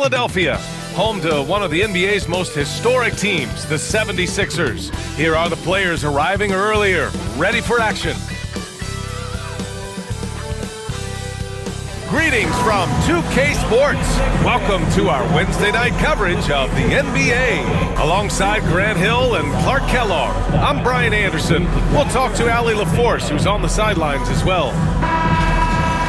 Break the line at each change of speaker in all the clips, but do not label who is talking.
Philadelphia, home to one of the NBA's most historic teams, the 76ers. Here are the players arriving earlier, ready for action. Greetings from 2K Sports. Welcome to our Wednesday night coverage of the NBA. Alongside Grant Hill and Clark Kellogg, I'm Brian Anderson. We'll talk to Allie LaForce, who's on the sidelines as well.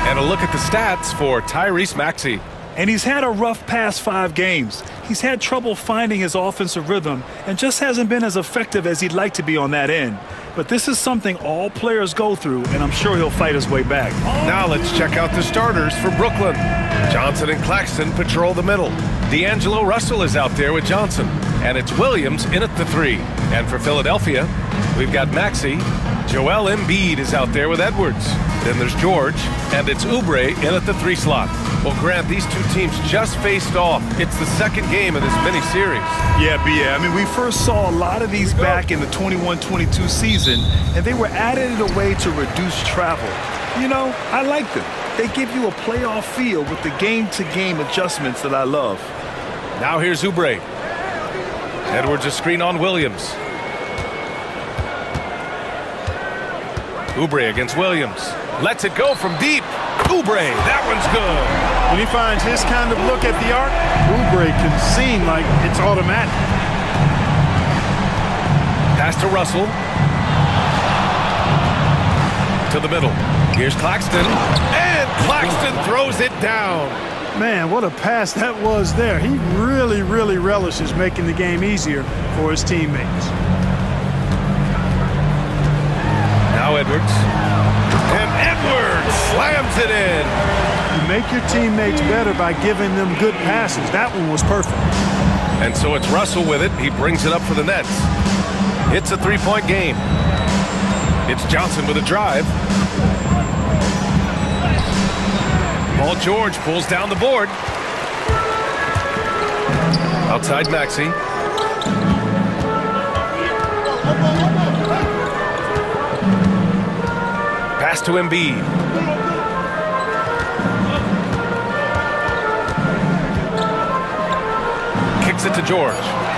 And a look at the stats for Tyrese Maxey.
And he's had a rough past 5 games. He's had trouble finding his offensive rhythm and just hasn't been as effective as he'd like to be on that end. But this is something all players go through, and I'm sure he'll fight his way back.
Now let's check out the starters for Brooklyn. Johnson and Claxton patrol the middle. D'Angelo Russell is out there with Johnson. And it's Williams in at the 3. And for Philadelphia, we've got Maxey. Joel Embiid is out there with Edwards. Then there's George, and it's Oubre in at the 3 slot. Well, Grant, these two teams just faced off. It's the second game of this mini-series.
Yeah, B.A. I mean, we first saw a lot of these back in the 21-22 season, and they were added in a way to reduce travel. You know, I like them. They give you a playoff feel with the game-to-game adjustments that I love.
Now here's Oubre. Edwards a screen on Williams. Oubre against Williams. Lets it go from deep. Oubre, that one's good.
When he finds his kind of look at the arc, Oubre can seem like it's automatic.
Pass to Russell. To the middle. Here's Claxton. And Claxton throws it down.
Man, what a pass that was there. He really, really relishes making the game easier for his teammates.
Now Edwards. And Edwards slams it in.
You make your teammates better by giving them good passes. That one was perfect.
And so it's Russell with it. He brings it up for the Nets. It's a 3-point game. It's Johnson with a drive. Paul George pulls down the board. Outside Maxey. Pass to Embiid. Kicks it to George.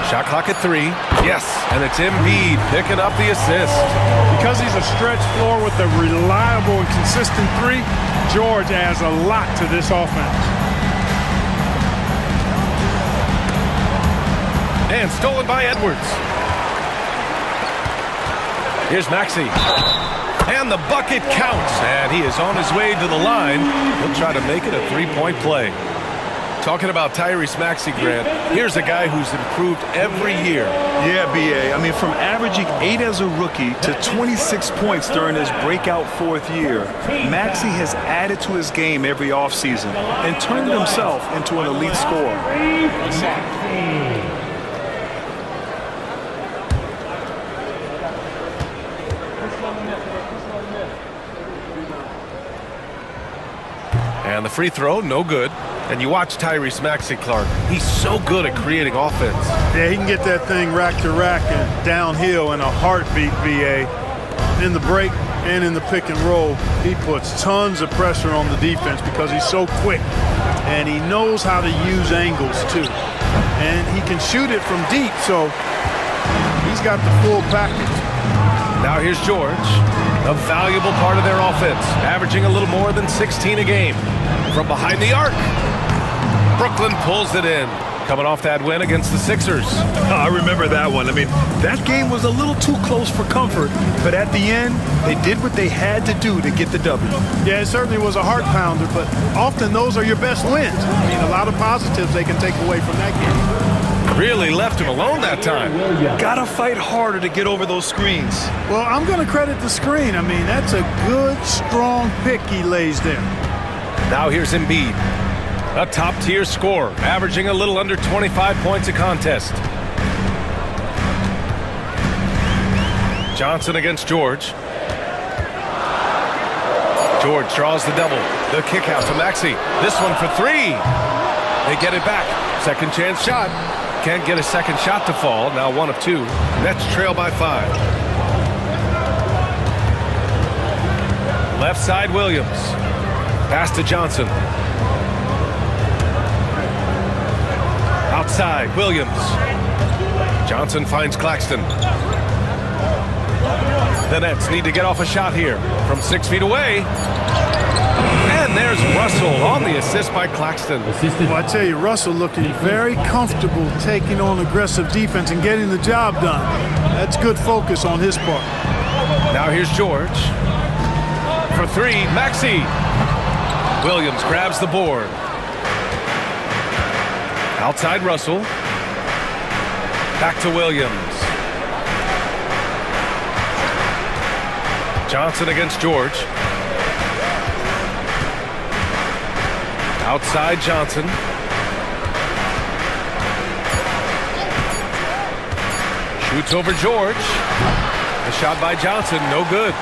Shot clock at 3. Yes, and it's Embiid picking up the assist.
Because he's a stretch floor with a reliable and consistent 3, George adds a lot to this offense.
And stolen by Edwards. Here's Maxey. And the bucket counts. And he is on his way to the line. He'll try to make it a 3-point play. Talking about Tyrese Maxey, Grant, here's a guy who's improved every year.
Yeah, B.A. I mean, from averaging 8 as a rookie to 26 points during his breakout 4th year, Maxey has added to his game every offseason and turned himself into an elite scorer.
And the free throw, no good. And you watch Tyrese Maxey, Clark. He's so good at creating offense.
Yeah, he can get that thing rack to rack and downhill in a heartbeat, B.A. In the break and in the pick and roll, he puts tons of pressure on the defense because he's so quick. And he knows how to use angles, too. And he can shoot it from deep, so he's got the full package.
Now here's George, a valuable part of their offense, averaging a little more than 16 a game. From behind the arc, Brooklyn pulls it in. Coming off that win against the Sixers.
I remember that one. I mean, that game was a little too close for comfort, but at the end, they did what they had to do to get the W.
Yeah, it certainly was a heart pounder, but often those are your best wins. I mean, a lot of positives they can take away from that game.
Really left him alone that time.
Gotta fight harder to get over those screens.
Well, I'm going to credit the screen. I mean, that's a good, strong pick he lays there.
Now here's Embiid, a top-tier scorer, averaging a little under 25 points a contest. Johnson against George. George draws the double. The kick out to Maxey. This one for 3. They get it back. Second chance shot. Can't get a second shot to fall. Now 1 of 2. Nets trail by 5. Left side Williams. Pass to Johnson. Outside, Williams. Johnson finds Claxton. The Nets need to get off a shot here from 6 feet away. And there's Russell on the assist by Claxton.
Well, I tell you, Russell looking very comfortable taking on aggressive defense and getting the job done. That's good focus on his part.
Now here's George. For 3, Maxey. Williams grabs the board. Outside Russell. Back to Williams. Johnson against George. Outside Johnson. Shoots over George. The shot by Johnson, no good.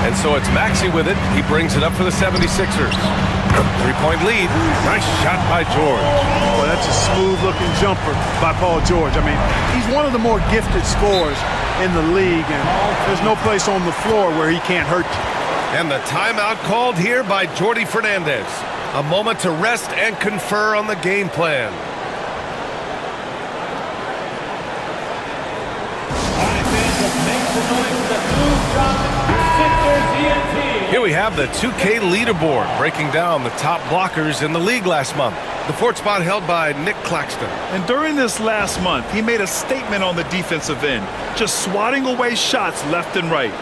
And so it's Maxey with it. He brings it up for the 76ers. 3-point lead. Nice shot by George.
Boy, that's a smooth-looking jumper by Paul George. I mean, he's one of the more gifted scorers in the league, and there's no place on the floor where he can't hurt you.
And the timeout called here by Jordi Fernandez. A moment to rest and confer on the game plan. Here we have the 2K leaderboard breaking down the top blockers in the league last month. The 4th spot held by Nick Claxton.
And during this last month, he made a statement on the defensive end, just swatting away shots left and right.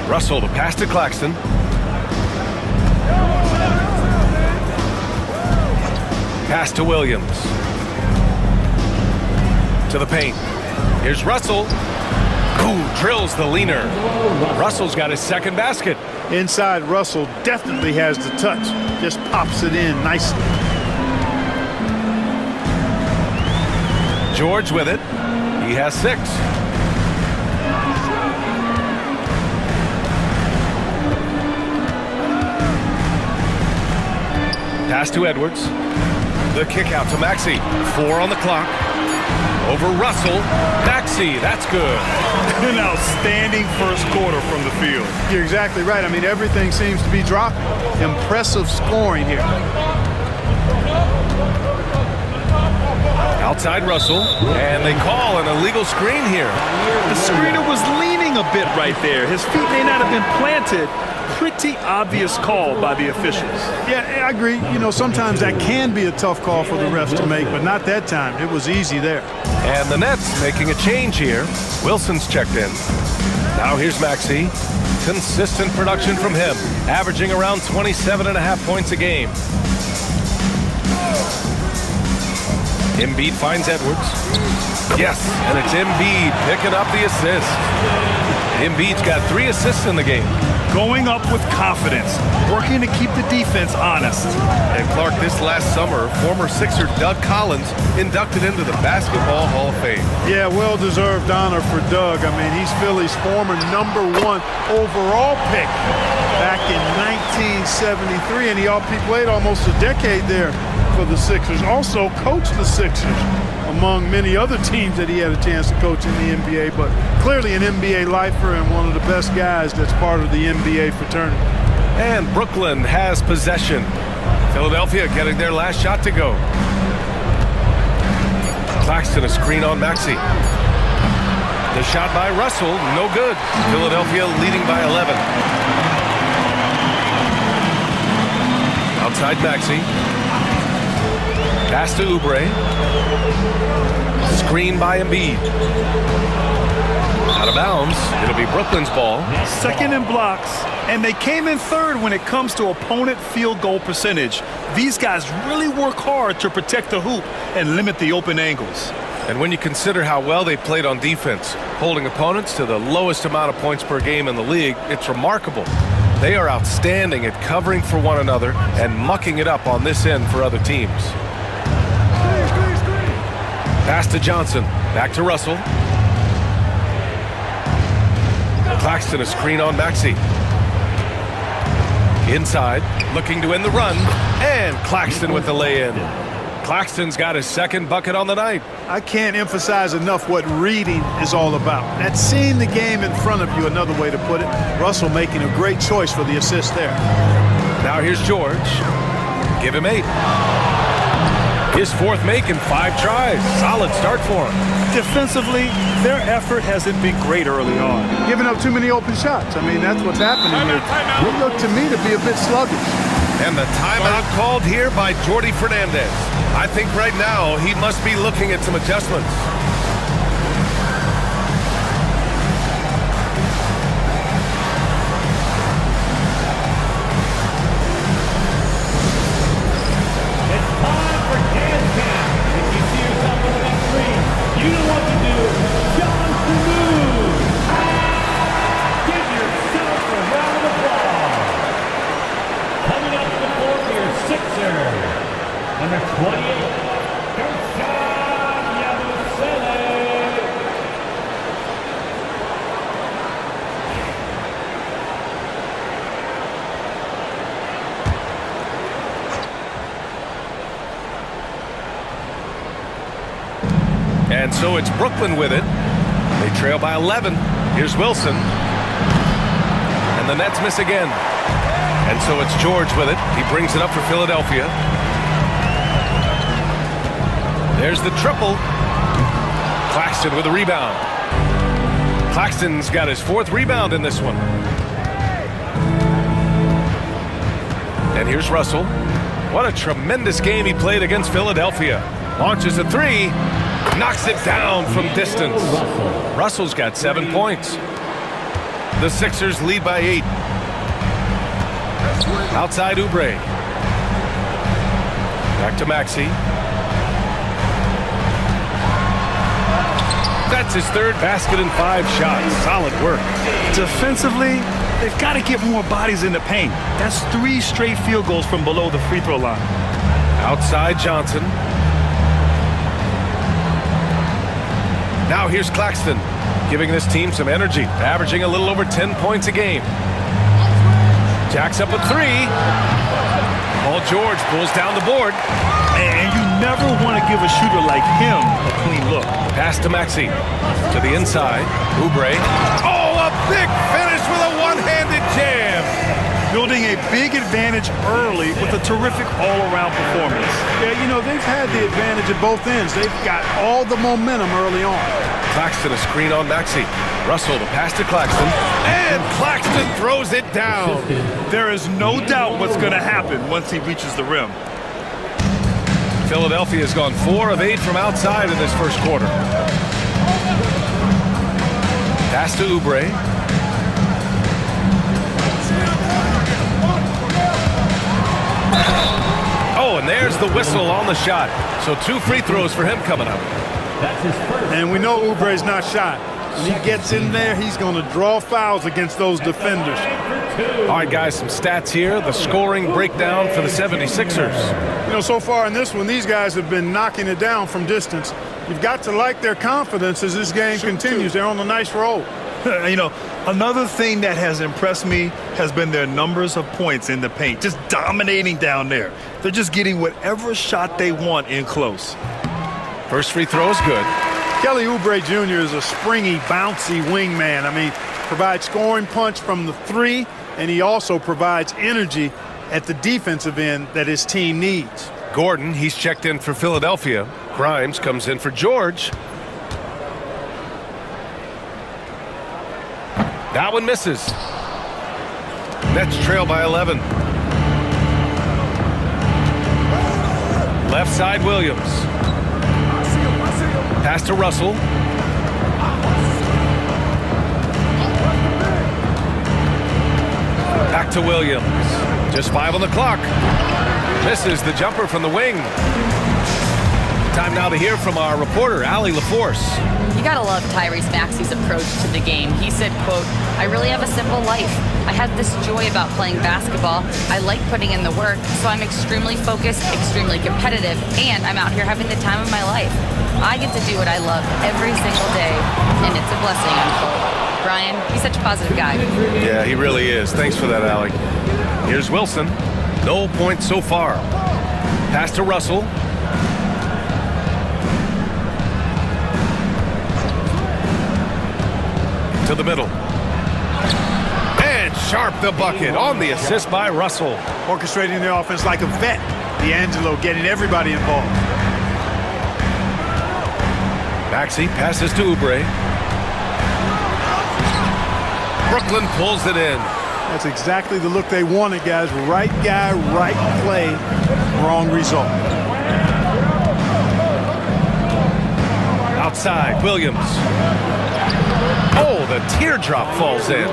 Russell to pass to Claxton. Pass to Williams. To the paint. Here's Russell. Ooh, drills the leaner. Russell's got his second basket.
Inside, Russell definitely has the touch. Just pops it in nicely.
George with it. He has 6. Pass to Edwards. The kick out to Maxey. 4 on the clock. Over Russell. Maxey, that's good.
An outstanding first quarter from the field.
You're exactly right. I mean, everything seems to be dropping. Impressive scoring here.
Outside Russell. And they call an illegal screen here.
The screener was leaning a bit right there. His feet may not have been planted. Pretty obvious call by the officials.
Yeah, I agree. You know, sometimes that can be a tough call for the refs to make, but not that time. It was easy there.
And the Nets making a change here. Wilson's checked in. Now here's Maxey. Consistent production from him, averaging around 27.5 points a game. Embiid finds Edwards. Yes, and it's Embiid picking up the assist. Embiid's got 3 assists in the game.
Going up with confidence, working to keep the defense honest.
And Clark, this last summer, former Sixer Doug Collins inducted into the Basketball Hall of Fame.
Yeah, well-deserved honor for Doug. I mean, he's Philly's former #1 overall pick back in 1973, and he played almost a decade there for the Sixers. Also coached the Sixers, among many other teams that he had a chance to coach in the NBA, but clearly an NBA lifer and one of the best guys that's part of the NBA fraternity.
And Brooklyn has possession. Philadelphia getting their last shot to go. Claxton a screen on Maxey. The shot by Russell, no good. Philadelphia leading by 11. Outside Maxey. Pass to Oubre. Screen by Embiid. Out of bounds. It'll be Brooklyn's ball.
Second in blocks, and they came in third when it comes to opponent field goal percentage. These guys really work hard to protect the hoop and limit the open angles.
And when you consider how well they played on defense, holding opponents to the lowest amount of points per game in the league, it's remarkable. They are outstanding at covering for one another and mucking it up on this end for other teams. Pass to Johnson. Back to Russell. Claxton a screen on Maxey. Inside, looking to end the run, and Claxton with the lay-in. Claxton's got his second bucket on the night.
I can't emphasize enough what reading is all about. That's seeing the game in front of you, another way to put it. Russell making a great choice for the assist there.
Now here's George. Give him 8. His fourth make in 5 tries. Solid start for him.
Defensively, their effort hasn't been great early on.
Giving up too many open shots. I mean, that's what's happening here. They look to me to be a bit sluggish.
And the timeout called here by Jordi Fernandez. I think right now he must be looking at some adjustments.
It's time for dance camp. If you see yourself on the next screen, you know what to do. Jump the move. Give yourself a round of applause. Coming up to the floor for your Sixer, number 28,
And so it's Brooklyn with it. They trail by 11. Here's Wilson. And the Nets miss again. And so it's George with it. He brings it up for Philadelphia. There's the triple. Claxton with a rebound. Claxton's got his 4th rebound in this one. And here's Russell. What a tremendous game he played against Philadelphia. Launches a 3. Knocks it down from distance. Russell's got 7 points. The Sixers lead by 8. Outside Oubre. Back to Maxey. That's his 3rd basket in 5 shots. Solid work.
Defensively, they've got to get more bodies in the paint. That's 3 straight field goals from below the free throw line.
Outside Johnson. Now here's Claxton, giving this team some energy, averaging a little over 10 points a game. Jacks up a 3. Paul George pulls down the board.
And you never want to give a shooter like him a clean look.
Pass to Maxey. To the inside. Oubre. Oh, a big finish with a one-handed jam.
Building a big advantage early with a terrific all-around performance.
Yeah, you know, they've had the advantage at both ends. They've got all the momentum early on.
Claxton a screen on Maxey. Russell the pass to Claxton. And Claxton throws it down.
There is no doubt what's going to happen once he reaches the rim.
Philadelphia has gone 4 of 8 from outside in this first quarter. Pass to Oubre. Oh, and there's the whistle on the shot. So 2 free throws for him coming up.
That's his first.
And we know Oubre's not shot. When he gets in there, he's going to draw fouls against those defenders.
All right, guys, some stats here. The scoring breakdown for the 76ers.
You know, so far in this one, these guys have been knocking it down from distance. You've got to like their confidence as this game continues. They're on a nice roll.
You know, another thing that has impressed me has been their numbers of points in the paint, just dominating down there. They're just getting whatever shot they want in close.
First free throw is good.
Kelly Oubre Jr. is a springy, bouncy wingman. I mean, provides scoring punch from the 3, and he also provides energy at the defensive end that his team needs.
Gordon, he's checked in for Philadelphia. Grimes comes in for George. That one misses. Nets trail by 11. Left side Williams. Pass to Russell. Back to Williams. Just 5 on the clock. Misses the jumper from the wing. Time now to hear from our reporter, Allie LaForce.
You gotta love Tyrese Maxey's approach to the game. He said, quote, "I really have a simple life. I have this joy about playing basketball. I like putting in the work, so I'm extremely focused, extremely competitive, and I'm out here having the time of my life. I get to do what I love every single day, and it's a blessing," unquote. Brian, he's such a positive guy.
Yeah, he really is. Thanks for that, Allie. Here's Wilson. No points so far. Pass to Russell. to the middle. And sharp the bucket on the assist by Russell.
Orchestrating the offense like a vet. D'Angelo getting everybody involved.
Maxey passes to Oubre. Brooklyn pulls it in.
That's exactly the look they wanted, guys. Right guy, right play, wrong result.
Outside, Williams. Oh, the teardrop falls in.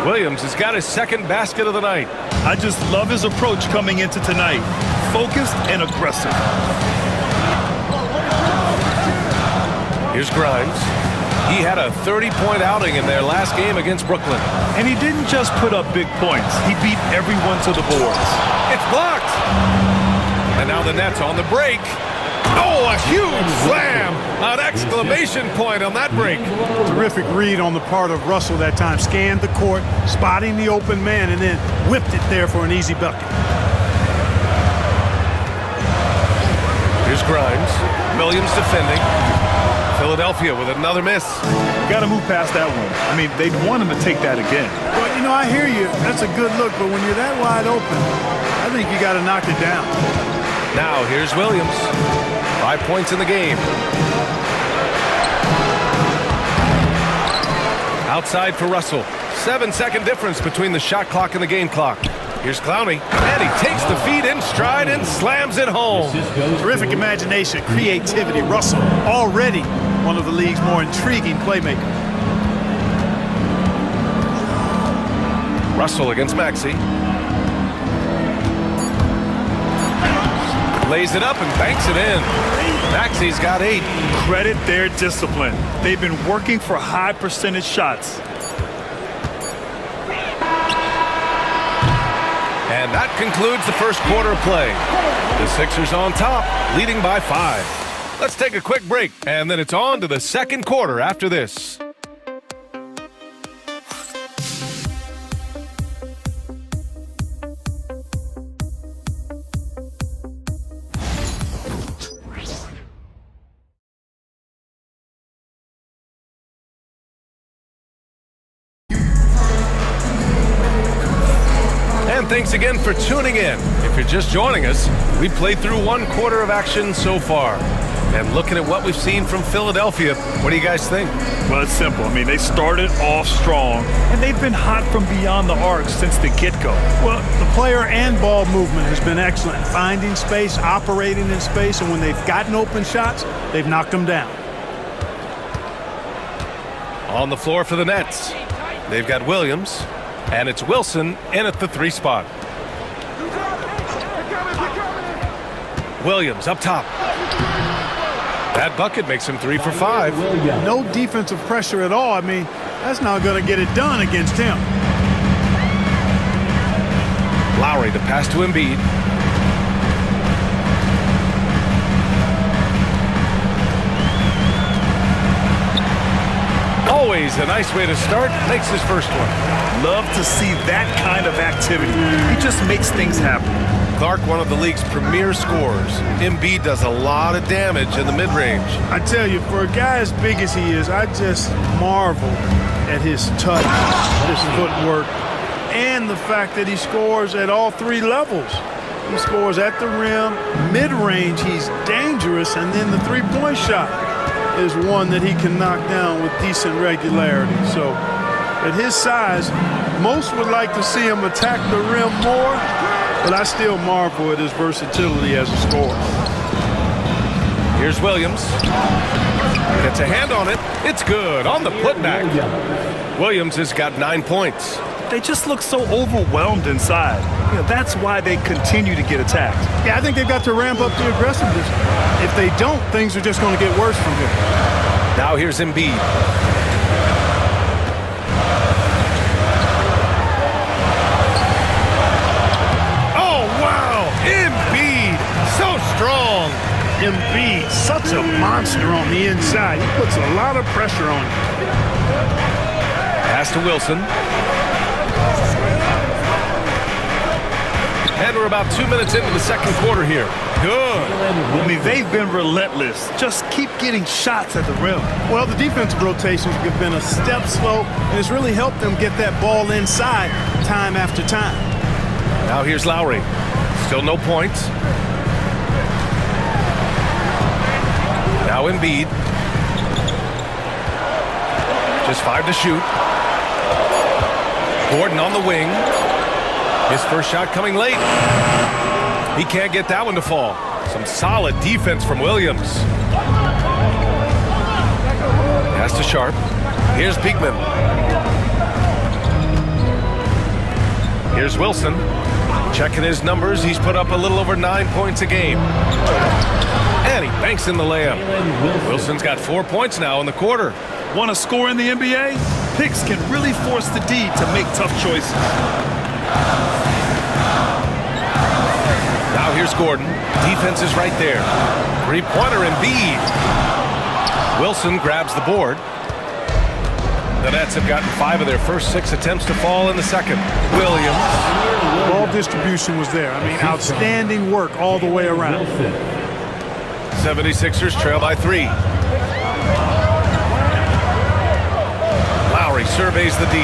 Williams has got his second basket of the night.
I just love his approach coming into tonight. Focused and aggressive.
Here's Grimes. He had a 30-point outing in their last game against Brooklyn.
And he didn't just put up big points. He beat everyone to the boards.
It's blocked. And now the Nets on the break. Oh, a huge slam. An exclamation point on that break.
Terrific read on the part of Russell that time. Scanned the court, spotting the open man, and then whipped it there for an easy bucket.
Here's Grimes. Williams defending. Philadelphia with another miss.
Got to move past that one. I mean, they'd want him to take that again.
Well, you know, I hear you. That's a good look, but when you're that wide open, I think you got to knock it down.
Now here's Williams. 5 points in the game. Outside for Russell. 7-second difference between the shot clock and the game clock. Here's Clowney, and he takes the feed in stride and slams it home.
Terrific imagination, creativity. Russell, already one of the league's more intriguing playmakers.
Russell against Maxey. Lays it up and banks it in. Maxey's got 8.
Credit their discipline. They've been working for high percentage shots.
And that concludes the first quarter of play. The Sixers on top, leading by 5. Let's take a quick break, and then it's on to the second quarter after this. And thanks again for tuning in. If you're just joining us, we played through 1 quarter of action so far. And looking at what we've seen from Philadelphia, what do you guys think?
Well, it's simple. I mean, they started off strong, and they've been hot from beyond the arc since the get-go.
Well, the player and ball movement has been excellent. Finding space, operating in space, and when they've gotten open shots, they've knocked them down.
On the floor for the Nets, they've got Williams, and it's Wilson in at the 3 spot. Williams up top. That bucket makes him 3 for 5.
No defensive pressure at all. I mean, that's not going to get it done against him.
Lowry the pass to Embiid. Always a nice way to start. Makes his first one.
Love to see that kind of activity. He just makes things happen.
Clark, one of the league's premier scorers. Embiid does a lot of damage in the mid-range.
I tell you, for a guy as big as he is, I just marvel at his touch, his footwork, and the fact that he scores at all 3 levels. He scores at the rim, mid-range, he's dangerous, and then the 3-point shot is one that he can knock down with decent regularity. So at his size, most would like to see him attack the rim more, but I still marvel at his versatility as a scorer.
Here's Williams. Gets a hand on it. It's good on the putback. Williams has got 9 points.
They just look so overwhelmed inside. You know, that's why they continue to get attacked.
Yeah, I think they've got to ramp up the aggressiveness. If they don't, things are just going to get worse from here.
Now here's Embiid. Oh, wow! Embiid, so strong.
Embiid, such a monster on the inside. He puts a lot of pressure on him.
Pass to Wilson. And we're about 2 minutes into the second quarter here. Good.
I mean, they've been relentless. Just keep getting shots at the rim.
Well, the defensive rotations have been a step slow, and it's really helped them get that ball inside time after time.
Now here's Lowry. Still no points. Now Embiid. Just 5 to shoot. Gordon on the wing. His first shot coming late. He can't get that one to fall. Some solid defense from Williams. Pass to Sharp. Here's Beekman. Here's Wilson. Checking his numbers. He's put up a little over 9 points a game. And he banks in the layup. Wilson's got 4 points now in the quarter.
Want to score in the NBA? Picks can really force the D to make tough choices.
Now here's Gordon. Defense is right there. Three-pointer Embiid. Wilson grabs the board. The Nets have gotten 5 of their first 6 attempts to fall in the second. Williams.
Ball distribution was there. I mean, outstanding work all the way around.
76ers trail by 3. Lowry surveys the D.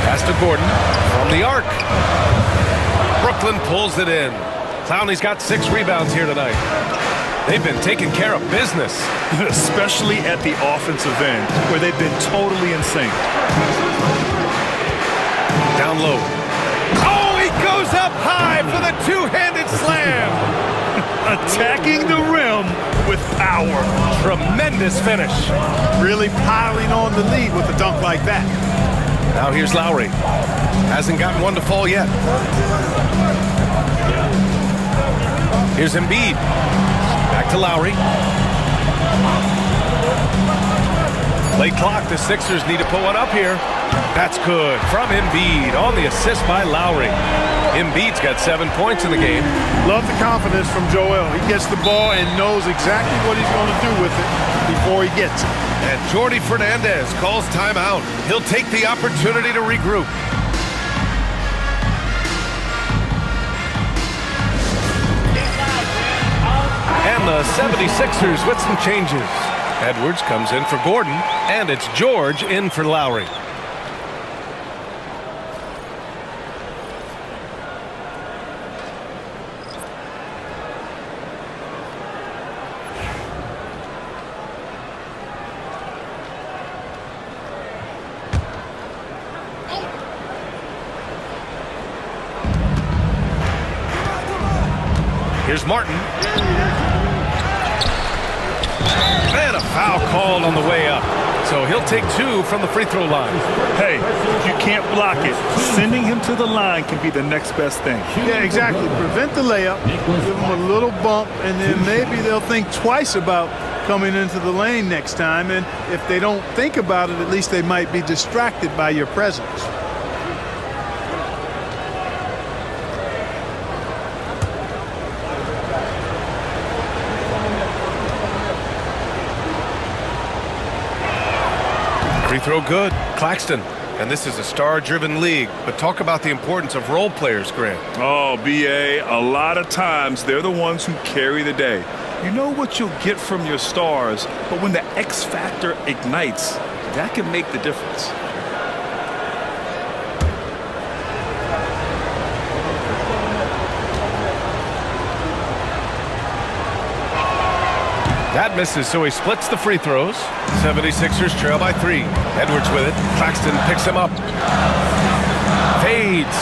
Pass to Gordon from the arc. Brooklyn pulls it in. Clowney's got 6 rebounds here tonight. They've been taking care of business.
Especially at the offensive end, where they've been totally in sync.
Down low. Oh, he goes up high for the two-handed slam.
Attacking the rim with power.
Tremendous finish.
Really piling on the lead with a dunk like that.
Now here's Lowry. Hasn't gotten one to fall yet. Here's Embiid. Back to Lowry. Late clock. The Sixers need to put one up here. That's good from Embiid on the assist by Lowry. Embiid's got 7 points in the game.
Love the confidence from Joel. He gets the ball and knows exactly what he's going to do with it before he gets it.
And Jordi Fernandez calls timeout. He'll take the opportunity to regroup. And the 76ers with some changes. Edwards comes in for Gordon, and it's George in for Lowry. Here's Martin. And a foul called on the way up. So he'll take 2 from the free throw line.
Hey, if you can't block it, sending him to the line can be the next best thing.
Yeah, exactly. Prevent the layup, give them a little bump, and then maybe they'll think twice about coming into the lane next time. And if they don't think about it, at least they might be distracted by your presence.
Free throw good. Claxton. And this is a star-driven league. But talk about the importance of role players, Grant.
Oh, BA, a lot of times they're the ones who carry the day. You know what you'll get from your stars, but when the X factor ignites, that can make the difference.
That misses, so he splits the free throws. 76ers trail by 3. Edwards with it. Claxton picks him up. Fades.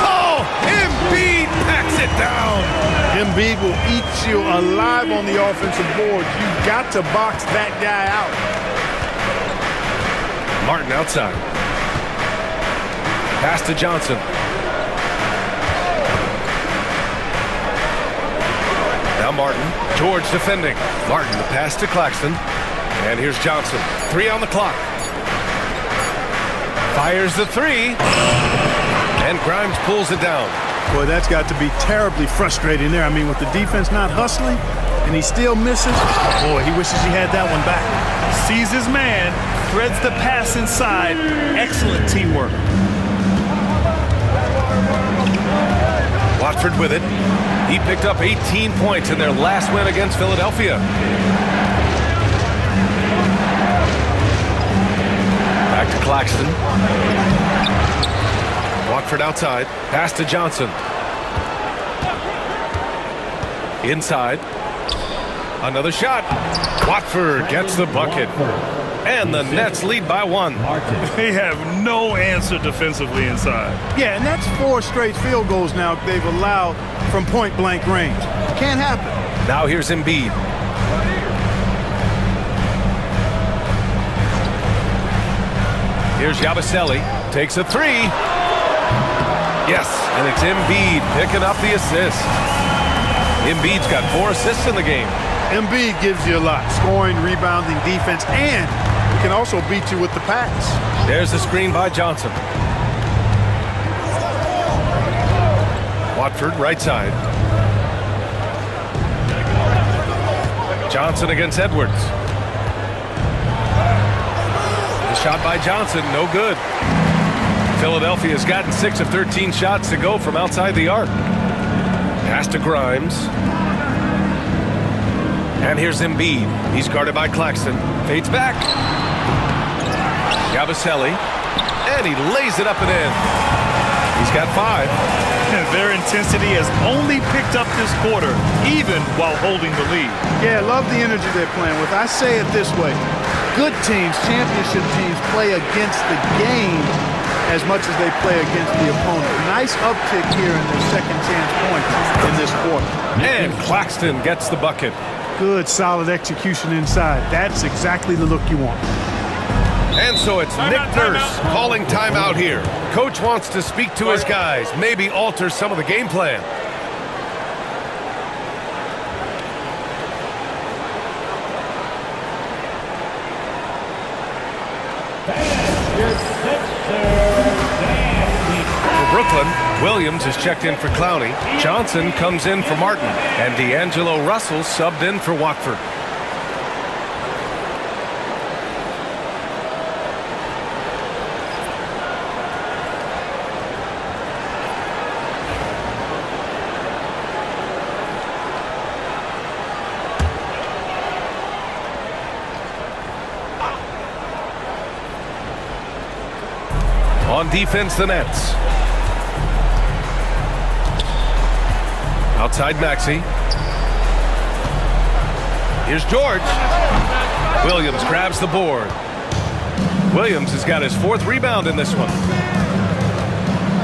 Oh! Embiid packs it down.
Embiid will eat you alive on the offensive board. You've got to box that guy out.
Martin outside. Pass to Johnson. Now Martin. George defending. Martin, the pass to Claxton. And here's Johnson. 3 on the clock. Fires the 3. And Grimes pulls it down.
Boy, that's got to be terribly frustrating there. I mean, with the defense not hustling and he still misses, boy, he wishes he had that one back.
Sees his man, threads the pass inside. Excellent teamwork.
Watford with it. He picked up 18 points in their last win against Philadelphia. Back to Claxton. Watford outside. Pass to Johnson. Inside. Another shot. Watford gets the bucket. And the Nets lead by 1.
They have no answer defensively inside.
Yeah, and that's 4 straight field goals now they've allowed from point-blank range. Can't happen.
Now here's Embiid. Here's Yabusele. Takes a 3. Yes, and it's Embiid picking up the assist. Embiid's got 4 assists in the game.
Embiid gives you a lot. Scoring, rebounding, defense, and he can also beat you with the pass.
There's the screen by Johnson. Watford right side. Johnson against Edwards. The shot by Johnson, no good. Philadelphia has gotten 6 of 13 shots to go from outside the arc. Pass to Grimes. And here's Embiid. He's guarded by Claxton. Fades back. Yabusele. And he lays it up and in. He's got 5.
And their intensity has only picked up this quarter, even while holding the lead.
Yeah, love the energy they're playing with. I say it this way. Good teams, championship teams, play against the game as much as they play against the opponent. Nice uptick here in their second chance points in this quarter.
And Claxton gets the bucket.
Good, solid execution inside. That's exactly the look you want.
And so it's Nick Nurse calling timeout here. Coach wants to speak to his guys, maybe alter some of the game plan. For Brooklyn, Williams is checked in for Clowney. Johnson comes in for Martin. And D'Angelo Russell subbed in for Watford. On defense, the Nets. Outside Maxey. Here's George. Williams grabs the board. Williams has got his 4th rebound in this one.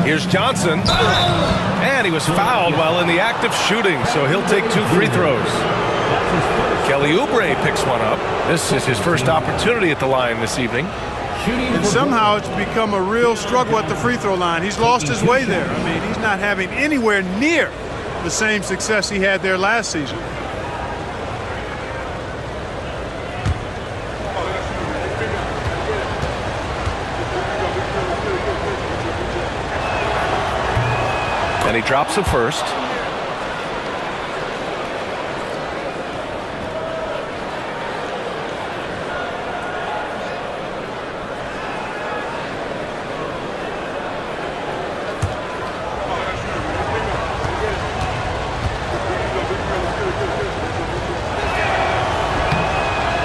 Here's Johnson. And he was fouled while in the act of shooting, so he'll take 2 free throws. Kelly Oubre picks one up. This is his first opportunity at the line this evening.
And somehow it's become a real struggle at the free throw line. He's lost his way there. I mean, he's not having anywhere near the same success he had there last season.
And he drops the first.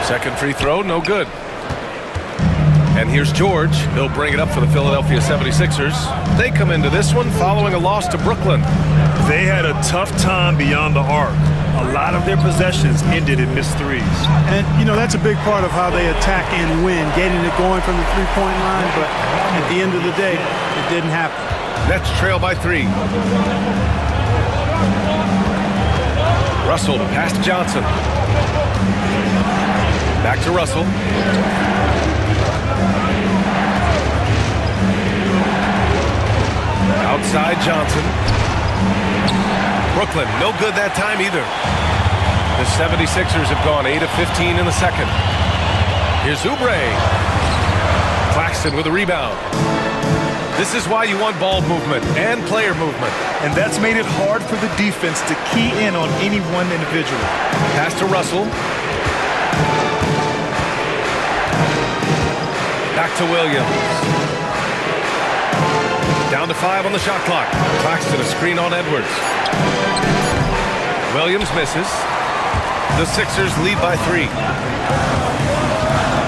Second free throw, no good. And here's George. He'll bring it up for the Philadelphia 76ers. They come into this one following a loss to Brooklyn.
They had a tough time beyond the arc. A lot of their possessions ended in missed threes.
And, you know, that's a big part of how they attack and win, getting it going from the three-point line. But at the end of the day, it didn't happen.
Nets trail by 3. Russell past Johnson. Back to Russell. Outside Johnson. Brooklyn, no good that time either. The 76ers have gone 8 of 15 in the second. Here's Oubre. Claxton with a rebound. This is why you want ball movement and player movement.
And that's made it hard for the defense to key in on any one individual.
Pass to Russell. Back to Williams. Down to 5 on the shot clock. Claxton a screen on Edwards. Williams misses. The Sixers lead by 3.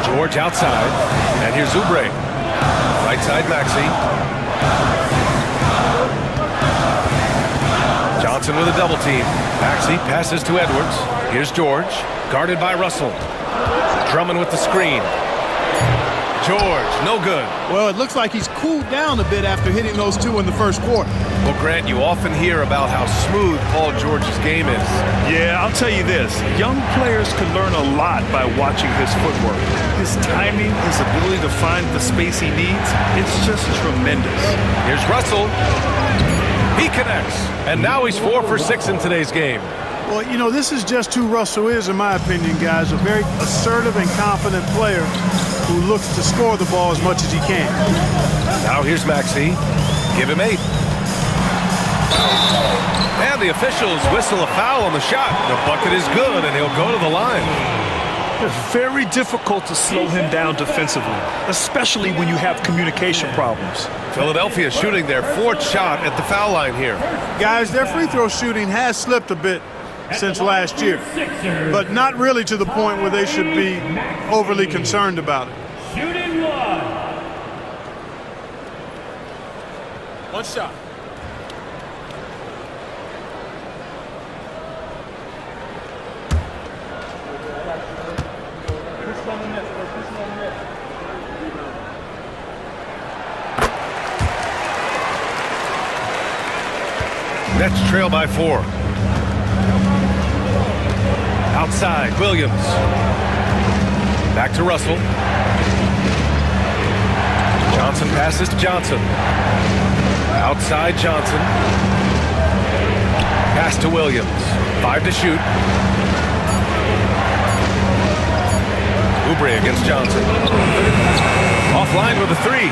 George outside. And here's Oubre. Right side Maxey. Johnson with a double team. Maxey passes to Edwards. Here's George. Guarded by Russell. Drummond with the screen. George, no good.
Well, it looks like he's cooled down a bit after hitting those 2 in the first quarter.
Well, Grant, you often hear about how smooth Paul George's game is.
Yeah, I'll tell you this. Young players can learn a lot by watching his footwork. His timing, his ability to find the space he needs, it's just tremendous.
Here's Russell. He connects. And now he's 4 for 6 in today's game.
Well, you know, this is just who Russell is, in my opinion, guys. A very assertive and confident player who looks to score the ball as much as he can.
Now here's Maxey. Give him 8. And the officials whistle a foul on the shot. The bucket is good, and he'll go to the line.
It's very difficult to slow him down defensively, especially when you have communication problems.
Philadelphia shooting their 4th shot at the foul line here.
Guys, their free throw shooting has slipped a bit since last year, but not really to the point where they should be overly concerned about it.
Shooting 1.
One shot.
Nets trail by 4. Outside, Williams. Back to Russell. Johnson passes to Johnson. Outside, Johnson. Pass to Williams. 5 to shoot. Oubre against Johnson. Offline with a 3.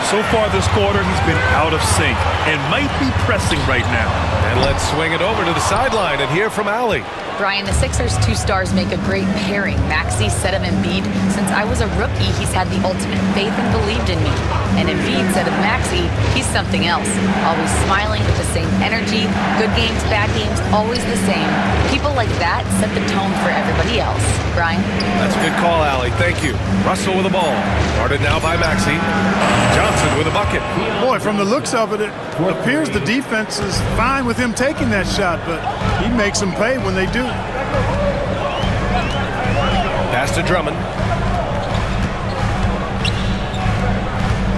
So far this quarter, he's been out of sync and might be pressing right now.
And let's swing it over to the sideline and hear from Allie.
Brian, the Sixers' 2 stars make a great pairing. Maxey said of Embiid, since I was a rookie, he's had the ultimate faith and believed in me. And Embiid said of Maxey, he's something else. Always smiling with the same energy, good games, bad games, always the same. People like that set the tone for everybody else. Brian?
That's a good call, Allie. Thank you. Russell with the ball. Guarded now by Maxey. Johnson with a bucket.
Boy, from the looks of it, it appears the defense is fine with him taking that shot, but he makes them pay when they do.
Pass to Drummond.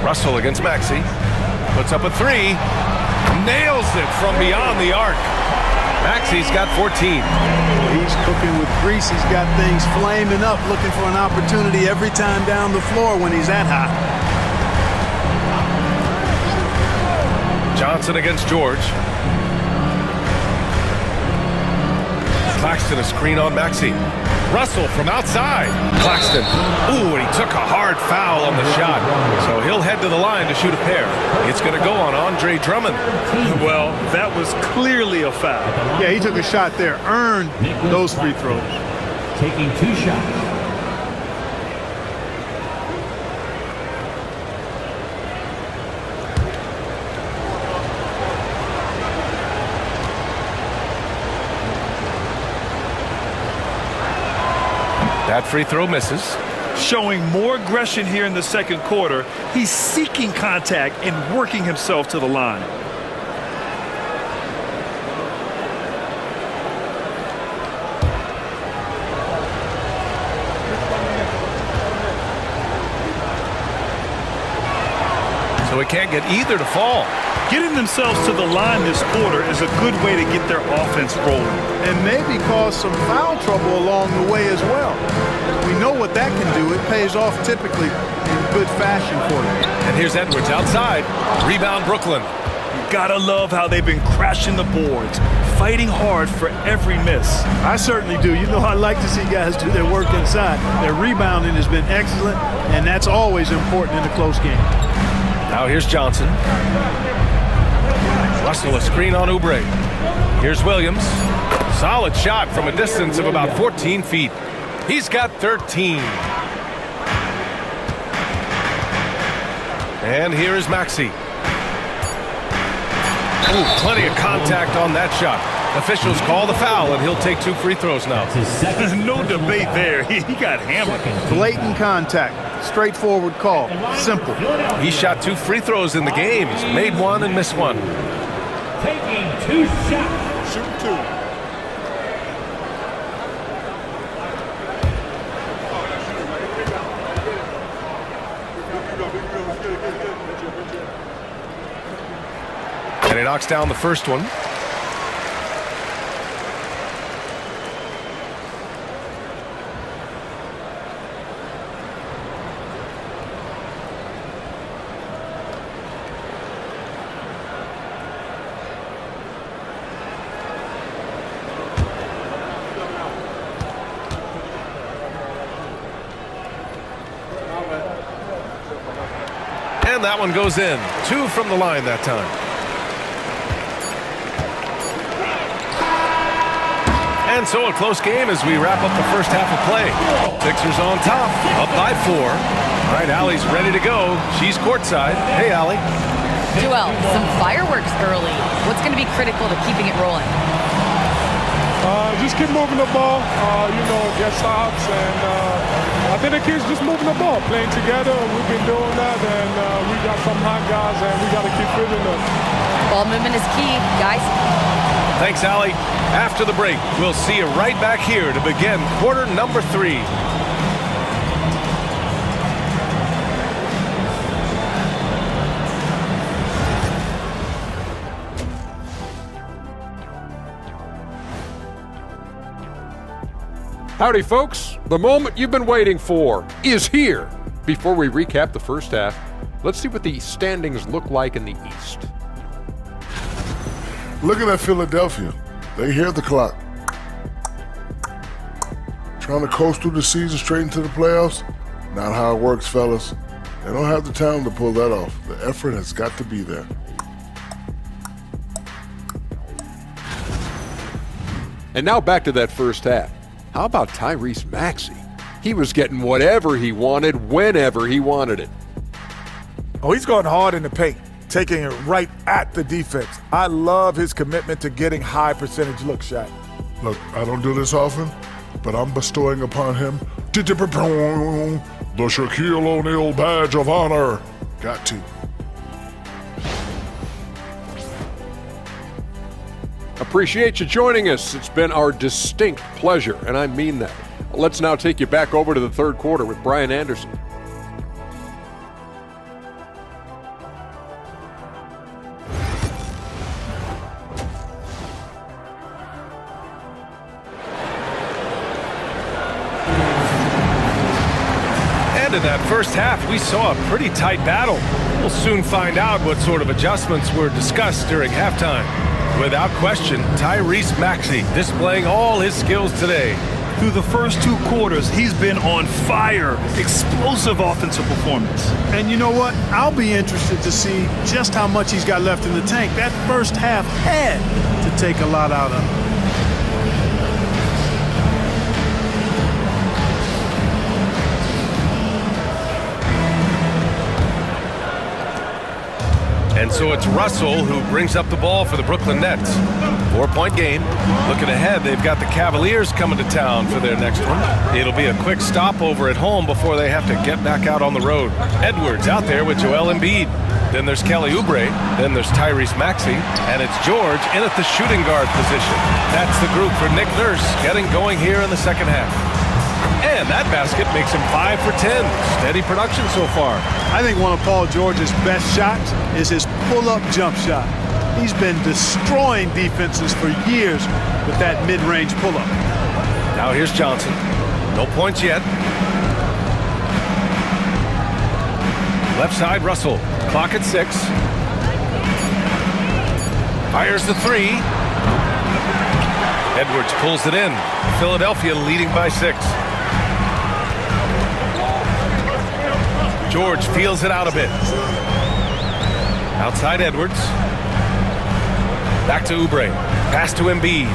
Russell against Maxey. Puts up a 3. Nails it from beyond the arc. Maxey's got 14.
He's cooking with grease. He's got things flaming up, looking for an opportunity every time down the floor when he's that hot.
Johnson against George. Claxton a screen on Maxey. Russell from outside. Claxton. Ooh, and he took a hard foul on the shot. So he'll head to the line to shoot a pair. It's going to go on Andre Drummond.
Well, that was clearly a foul.
Yeah, he took a shot there, earned those free throws.
Taking 2 shots.
That free throw misses.
Showing more aggression here in the second quarter. He's seeking contact and working himself to the line.
So he can't get either to fall.
Getting themselves to the line this quarter is a good way to get their offense rolling.
And maybe cause some foul trouble along the way as well. We know what that can do. It pays off typically in good fashion for them.
And here's Edwards outside. Rebound Brooklyn.
You gotta love how they've been crashing the boards, fighting hard for every miss.
I certainly do. You know, I like to see guys do their work inside. Their rebounding has been excellent, and that's always important in a close game.
Now here's Johnson. Russell a screen on Oubre. Here's Williams. Solid shot from a distance of about 14 feet. He's got 13. And here is Maxey. Ooh, plenty of contact on that shot. Officials call the foul, and he'll take 2 free throws now.
No debate there. He got hammered.
Blatant contact. Straightforward call. Simple.
He shot 2 free throws in the game. He's made 1 and missed 1.
Taking 2 shots.
Shoot 2.
And he knocks down the first one. And that one goes in. 2 from the line that time. And so a close game as we wrap up the first half of play. Sixers on top, up by 4. All right, Allie's ready to go. She's courtside. Hey, Allie.
Joel, some fireworks early. What's going to be critical to keeping it rolling?
Just keep moving the ball, get stops, and I think the kids just moving the ball, playing together. We've been doing that, and we got some hot guys, and we got to keep feeling them.
Ball movement is key, guys.
Thanks, Allie. After the break, we'll see you right back here to begin quarter number 3.
Howdy, folks. The moment you've been waiting for is here. Before we recap the first half, let's see what the standings look like in the East.
Looking at Philadelphia, they hear the clock. Trying to coast through the season straight into the playoffs? Not how it works, fellas. They don't have the talent to pull that off. The effort has got to be there.
And now back to that first half. How about Tyrese Maxey? He was getting whatever he wanted, whenever he wanted it.
Oh, he's going hard in the paint, taking it right at the defense. I love his commitment to getting high percentage looks, Shaq.
Look, I don't do this often, but I'm bestowing upon him the Shaquille O'Neal badge of honor. Got to.
Appreciate you joining us. It's been our distinct pleasure, and I mean that. Let's now take you back over to the third quarter with Brian Anderson.
And in that first half, we saw a pretty tight battle. We'll soon find out what sort of adjustments were discussed during halftime. Without question, Tyrese Maxey displaying all his skills today.
Through the first 2 quarters, he's been on fire. Explosive offensive performance.
And you know what? I'll be interested to see just how much he's got left in the tank. That first half had to take a lot out of him.
And so it's Russell who brings up the ball for the Brooklyn Nets. 4-point game. Looking ahead, they've got the Cavaliers coming to town for their next one. It'll be a quick stopover at home before they have to get back out on the road. Edwards out there with Joel Embiid. Then there's Kelly Oubre. Then there's Tyrese Maxey. And it's George in at the shooting guard position. That's the group for Nick Nurse getting going here in the second half. And that basket makes him 5 for 10. Steady production so far.
I think one of Paul George's best shots is his pull-up jump shot. He's been destroying defenses for years with that mid-range pull-up.
Now here's Johnson. No points yet. Left side, Russell. Clock at 6. Fires the 3. Edwards pulls it in. Philadelphia leading by 6. George feels it out a bit. Outside Edwards. Back to Oubre. Pass to Embiid.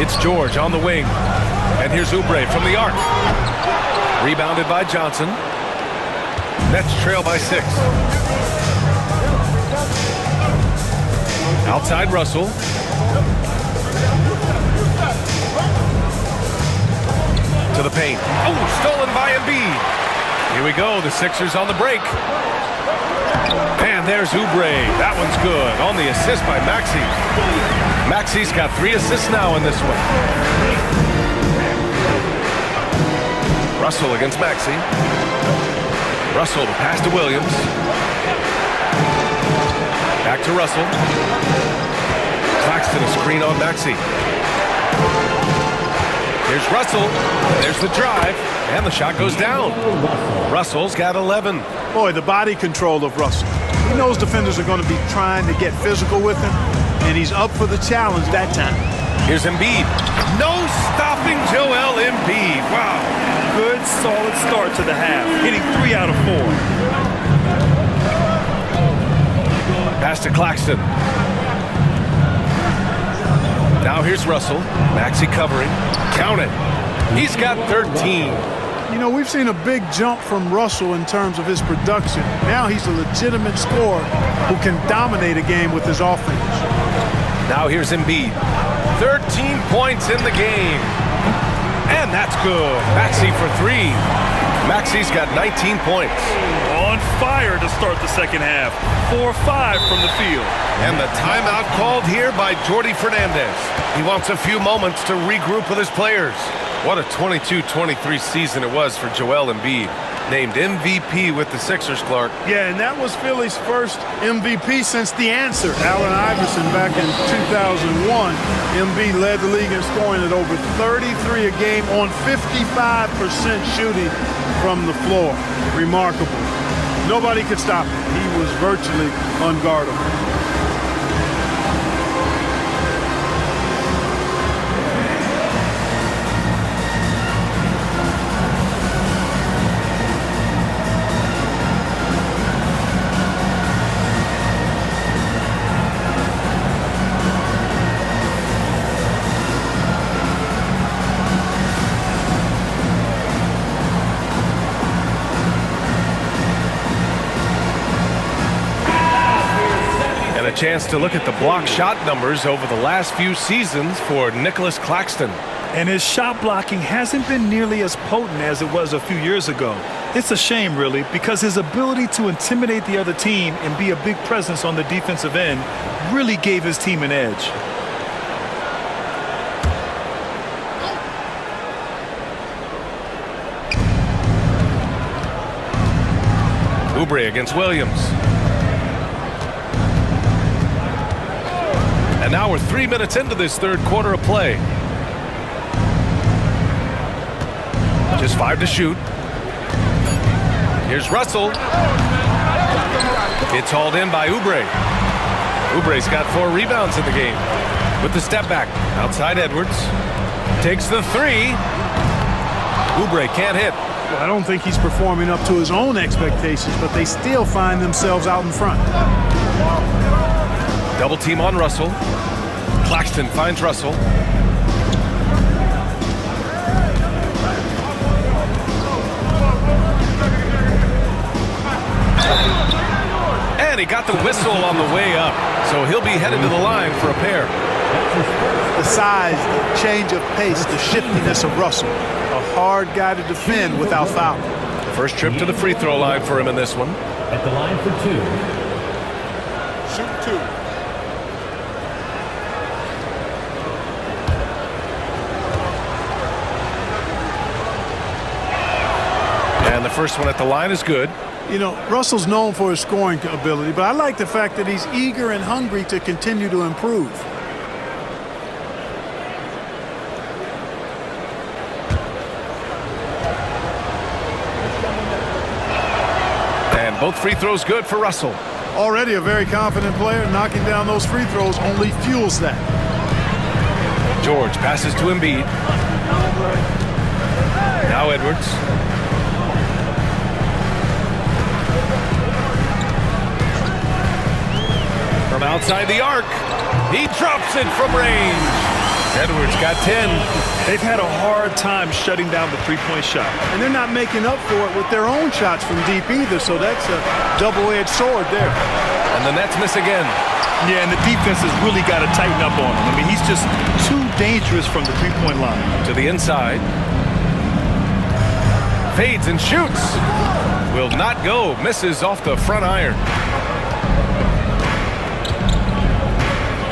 It's George on the wing. And here's Oubre from the arc. Rebounded by Johnson. Nets trail by 6. Outside Russell. To the paint. Oh, stolen by Embiid. Here we go. The Sixers on the break. And there's Oubre. That one's good. On the assist by Maxey. Maxey's got 3 assists now in this one. Russell against Maxey. Russell to pass to Williams. Back to Russell. Claxton a screen on Maxey. Here's Russell. There's the drive. And the shot goes down. Russell's got 11.
Boy, the body control of Russell. He knows defenders are going to be trying to get physical with him, and he's up for the challenge that time.
Here's Embiid. No stopping Joel Embiid. Wow.
Good, solid start to the half, hitting 3 out of 4.
Pass to Claxton. Now here's Russell. Maxey covering. Count it. He's got 13.
You know, we've seen a big jump from Russell in terms of his production. Now he's a legitimate scorer who can dominate a game with his offense.
Now here's Embiid. 13 points in the game. And that's good. Maxey for 3. Maxey's got 19 points.
On fire to start the second half. 4-5 from the field.
And the timeout called here by Jordi Fernandez. He wants a few moments to regroup with his players. What a 22-23 season it was for Joel Embiid. Named MVP with the Sixers, Clark.
Yeah, and that was Philly's first MVP since the answer. Allen Iverson back in 2001. Embiid led the league in scoring at over 33 a game on 55% shooting from the floor. Remarkable. Nobody could stop him. He was virtually unguardable.
Chance to look at the block shot numbers over the last few seasons for Nicholas Claxton.
And his shot blocking hasn't been nearly as potent as it was a few years ago. It's a shame, really, because his ability to intimidate the other team and be a big presence on the defensive end really gave his team an edge.
Oubre against Williams. And now we're 3 minutes into this third quarter of play. Just 5 to shoot. Here's Russell. It's hauled in by Oubre. Oubre's got 4 rebounds in the game. With the step back. Outside Edwards. Takes the 3. Oubre can't hit.
Well, I don't think he's performing up to his own expectations, but they still find themselves out in front.
Double team on Russell. Claxton finds Russell. And he got the whistle on the way up. So he'll be headed to the line for a pair.
The size, the change of pace, the shiftiness of Russell. A hard guy to defend without fouling.
First trip to the free throw line for him in this one.
At the line for 2.
Shoot 2.
And the first one at the line is good.
You know, Russell's known for his scoring ability, but I like the fact that he's eager and hungry to continue to improve.
And both free throws good for Russell.
Already a very confident player. Knocking down those free throws only fuels that.
George passes to Embiid. Now Edwards. From outside the arc. He drops it from range. Edwards got 10.
They've had a hard time shutting down the three-point shot.
And they're not making up for it with their own shots from deep either, so that's a double-edged sword there.
And the Nets miss again.
Yeah, and the defense has really got to tighten up on him. I mean, he's just too dangerous from the three-point line.
To the inside. Fades and shoots. Will not go. Misses off the front iron.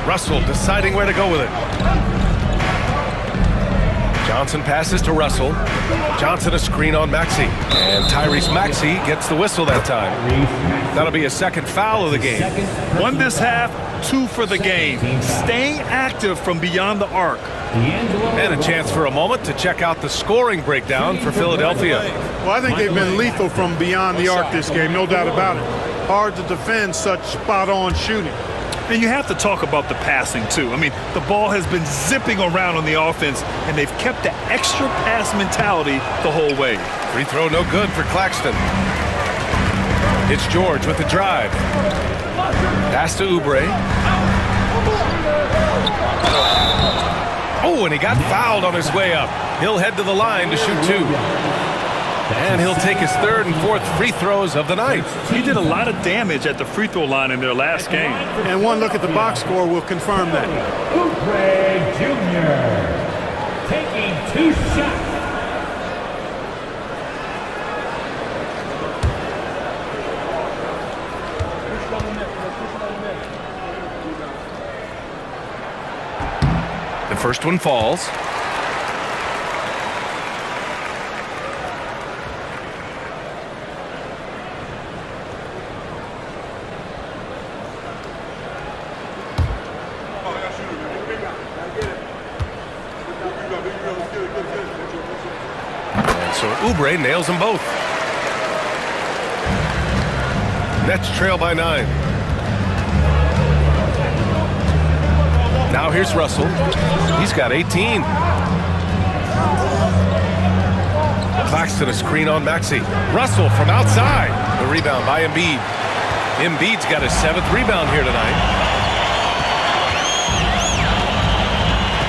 Russell deciding where to go with it. Johnson passes to Russell. Johnson a screen on Maxey. And Tyrese Maxey gets the whistle that time. That'll be a second foul of the game.
One this half, 2 for the game. Staying active from beyond the arc.
And a chance for a moment to check out the scoring breakdown for Philadelphia.
Well, I think they've been lethal from beyond the arc this game, no doubt about it. Hard to defend such spot-on shooting.
And you have to talk about the passing, too. I mean, the ball has been zipping around on the offense, and they've kept the extra pass mentality the whole way.
Free throw no good for Claxton. It's George with the drive. Pass to Oubre. Oh, and he got fouled on his way up. He'll head to the line to shoot 2. And he'll take his 3rd and 4th free throws of the night.
He did a lot of damage at the free throw line in their last game.
And one look at the box score will confirm that.
Oubre Jr. taking 2 shots.
The first one falls. So Oubre nails them both. Nets trail by 9. Now here's Russell. He's got 18. Claxton a screen on Maxey. Russell from outside. The rebound by Embiid. Embiid's got his 7th rebound here tonight.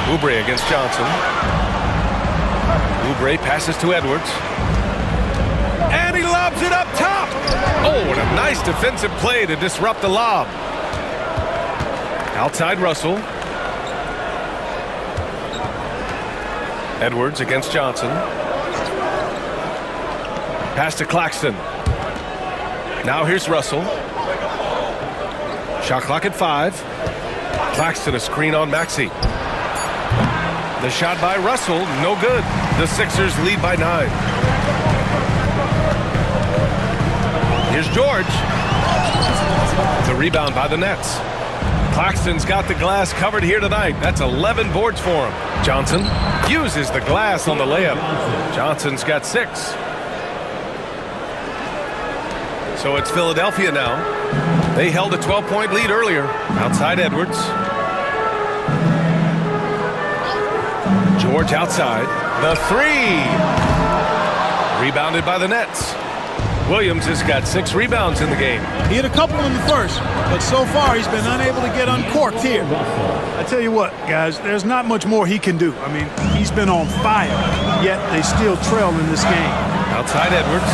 Oubre against Johnson. Oubre passes to Edwards. And he lobs it up top. Oh, and a nice defensive play to disrupt the lob. Outside Russell. Edwards against Johnson. Pass to Claxton. Now here's Russell. Shot clock at 5. Claxton a screen on Maxey. The shot by Russell, no good. The Sixers lead by 9. Here's George. The rebound by the Nets. Claxton's got the glass covered here tonight. That's 11 boards for him. Johnson uses the glass on the layup. Johnson's got 6. So it's Philadelphia now. They held a 12-point lead earlier. Outside Edwards. George outside. The 3. Rebounded by the Nets. Williams has got 6 rebounds in the game.
He had a couple in the first, but so far he's been unable to get uncorked here. I tell you what, guys, there's not much more he can do. I mean, he's been on fire, yet they still trail in this game.
Outside Edwards.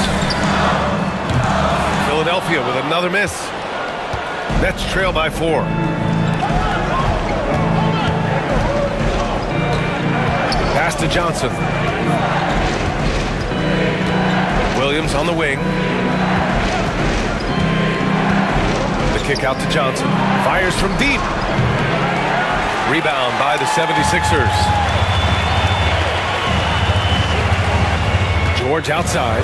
Philadelphia with another miss. Nets trail by 4. Pass to Johnson. Williams on the wing. The kick out to Johnson. Fires from deep. Rebound by the 76ers. George outside.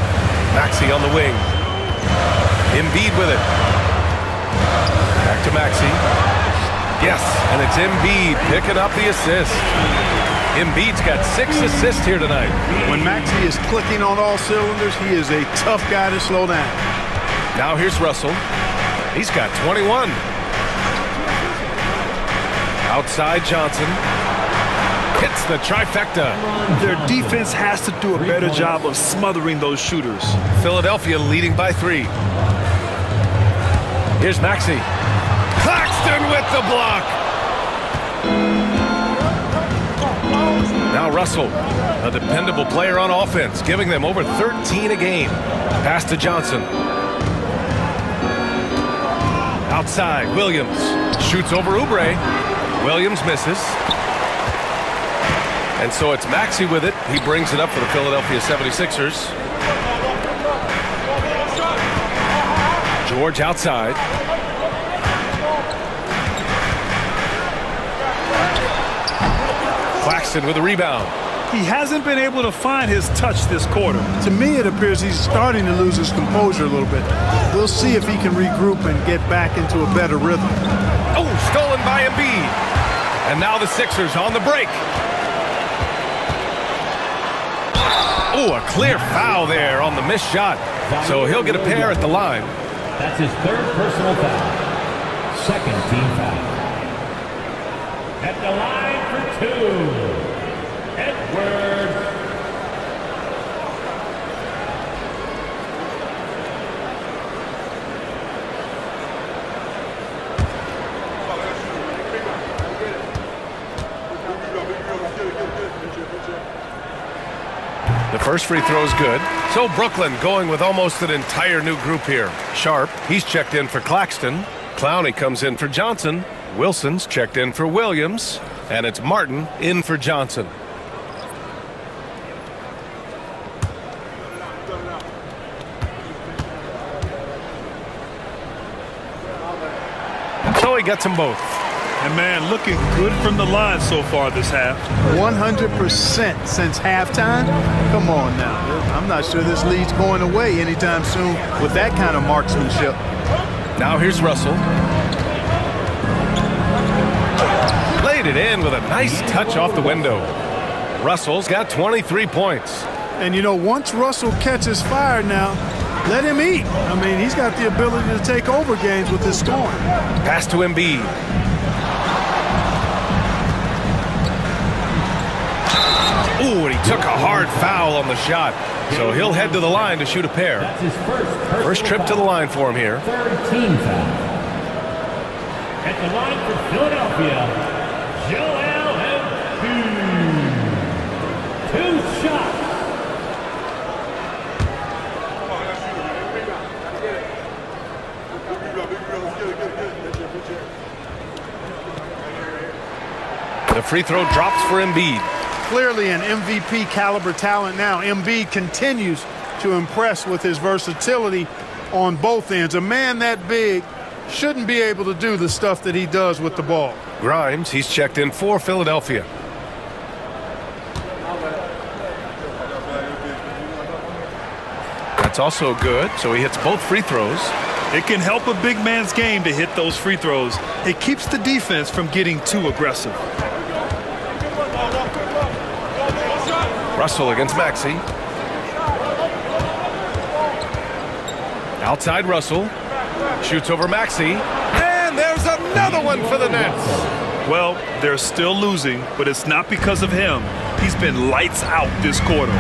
Maxey on the wing. Embiid with it. Back to Maxey. Yes, and it's Embiid picking up the assist. Embiid's got 6 assists here tonight.
When Maxey is clicking on all cylinders, he is a tough guy to slow down.
Now here's Russell. He's got 21. Outside Johnson. Hits the trifecta.
Their defense has to do a better job of smothering those shooters.
Philadelphia leading by 3. Here's Maxey. Claxton with the block. Now Russell, a dependable player on offense, giving them over 13 a game. Pass to Johnson. Outside, Williams shoots over Oubre. Williams misses. And so it's Maxey with it. He brings it up for the Philadelphia 76ers. George outside. Claxton with a rebound.
He hasn't been able to find his touch this quarter.
To me, it appears he's starting to lose his composure a little bit. We'll see if he can regroup and get back into a better rhythm.
Oh, stolen by Embiid. And now the Sixers on the break. Oh, a clear foul there on the missed shot. So he'll get a pair at the line.
That's his third personal foul. Second team foul. At the line for two, Edwards.
The first free throw is good. So Brooklyn going with almost an entire new group here. Sharp, he's checked in for Claxton. Clowney comes in for Johnson. Wilson's checked in for Williams. And it's Martin in for Johnson. So he gets them both.
And man, looking good from the line so far this half.
100% since halftime? Come on now. I'm not sure this lead's going away anytime soon with that kind of marksmanship.
Now here's Russell. Laid it in with a nice touch off the window. Russell's got 23 points.
And you know, once Russell catches fire now, let him eat. I mean, he's got the ability to take over games with his scoring.
Pass to Embiid. Ooh, and he took a hard foul on the shot. So he'll head to the line to shoot a pair.
That's his first
trip to the line for him here.
Third team foul. At the line for Philadelphia, Joel Embiid. Two shots.
The free throw drops for Embiid.
Clearly an MVP caliber talent now. Embiid continues to impress with his versatility on both ends. A man that big shouldn't be able to do the stuff that he does with the ball.
Grimes, he's checked in for Philadelphia. That's also good, so he hits both free throws.
It can help a big man's game to hit those free throws. It keeps the defense from getting too aggressive.
Russell against Maxey. Outside Russell. Shoots over Maxey. And there's another one for the Nets.
Well, they're still losing, but it's not because of him. He's been lights out this quarter.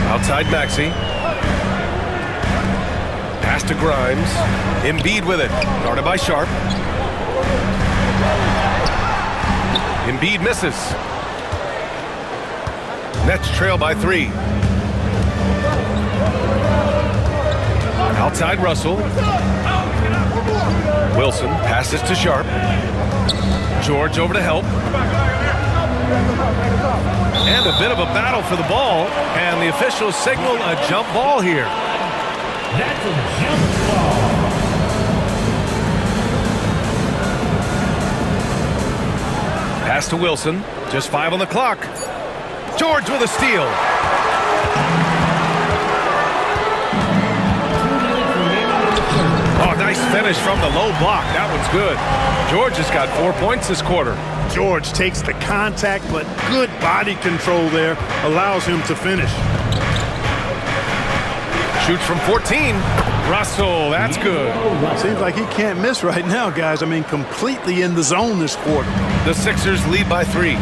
Outside Maxey. Pass to Grimes. Embiid with it. Guarded by Sharp. Embiid misses. Nets trail by 3. Outside Russell. Wilson passes to Sharp. George over to help. And a bit of a battle for the ball. And the officials signal a jump ball here.
That's a jump ball.
Pass to Wilson. Just 5 on the clock. George with a steal. Oh, nice finish from the low block. That one's good. George has got 4 points this quarter.
George takes the contact, but good body control there allows him to finish.
Shoots from 14. Russell, that's good.
Seems like he can't miss right now, guys. I mean, completely in the zone this quarter.
The Sixers lead by 3.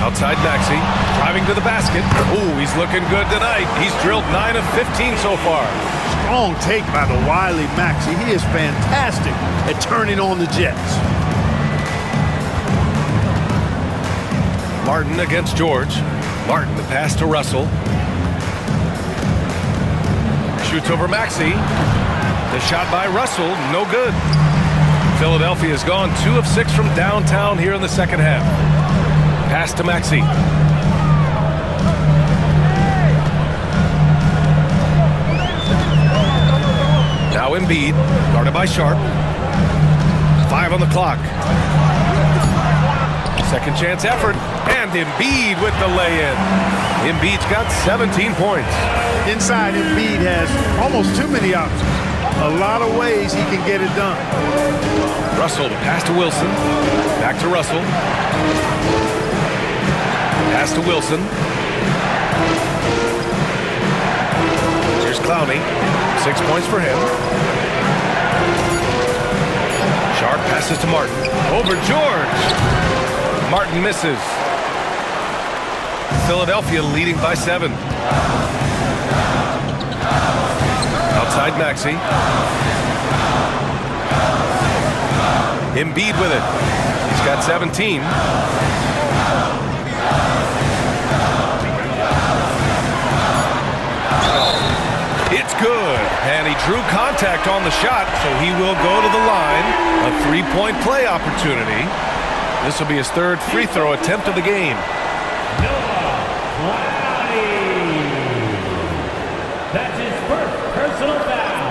Outside Maxey, driving to the basket. Ooh, he's looking good tonight. He's drilled 9 of 15 so far.
Strong take by the wily Maxey. He is fantastic at turning on the Jets.
Martin against George. Martin, the pass to Russell. Shoots over Maxey. The shot by Russell, no good. Philadelphia has gone 2 of 6 from downtown here in the second half. Pass to Maxey. Now Embiid, guarded by Sharp. 5 on the clock. Second chance effort, and Embiid with the lay-in. Embiid's got 17 points.
Inside, Embiid has almost too many options. A lot of ways he can get it done.
Russell, the pass to Wilson. Back to Russell. Pass to Wilson. Here's Clowney. 6 points for him. Sharp passes to Martin. Over George. Martin misses. Philadelphia leading by 7. Outside Maxey. Embiid with it. He's got 17. It's good. And he drew contact on the shot, so he will go to the line. A 3-point play opportunity. This will be his 3rd free throw attempt of the game.
That's his first personal foul.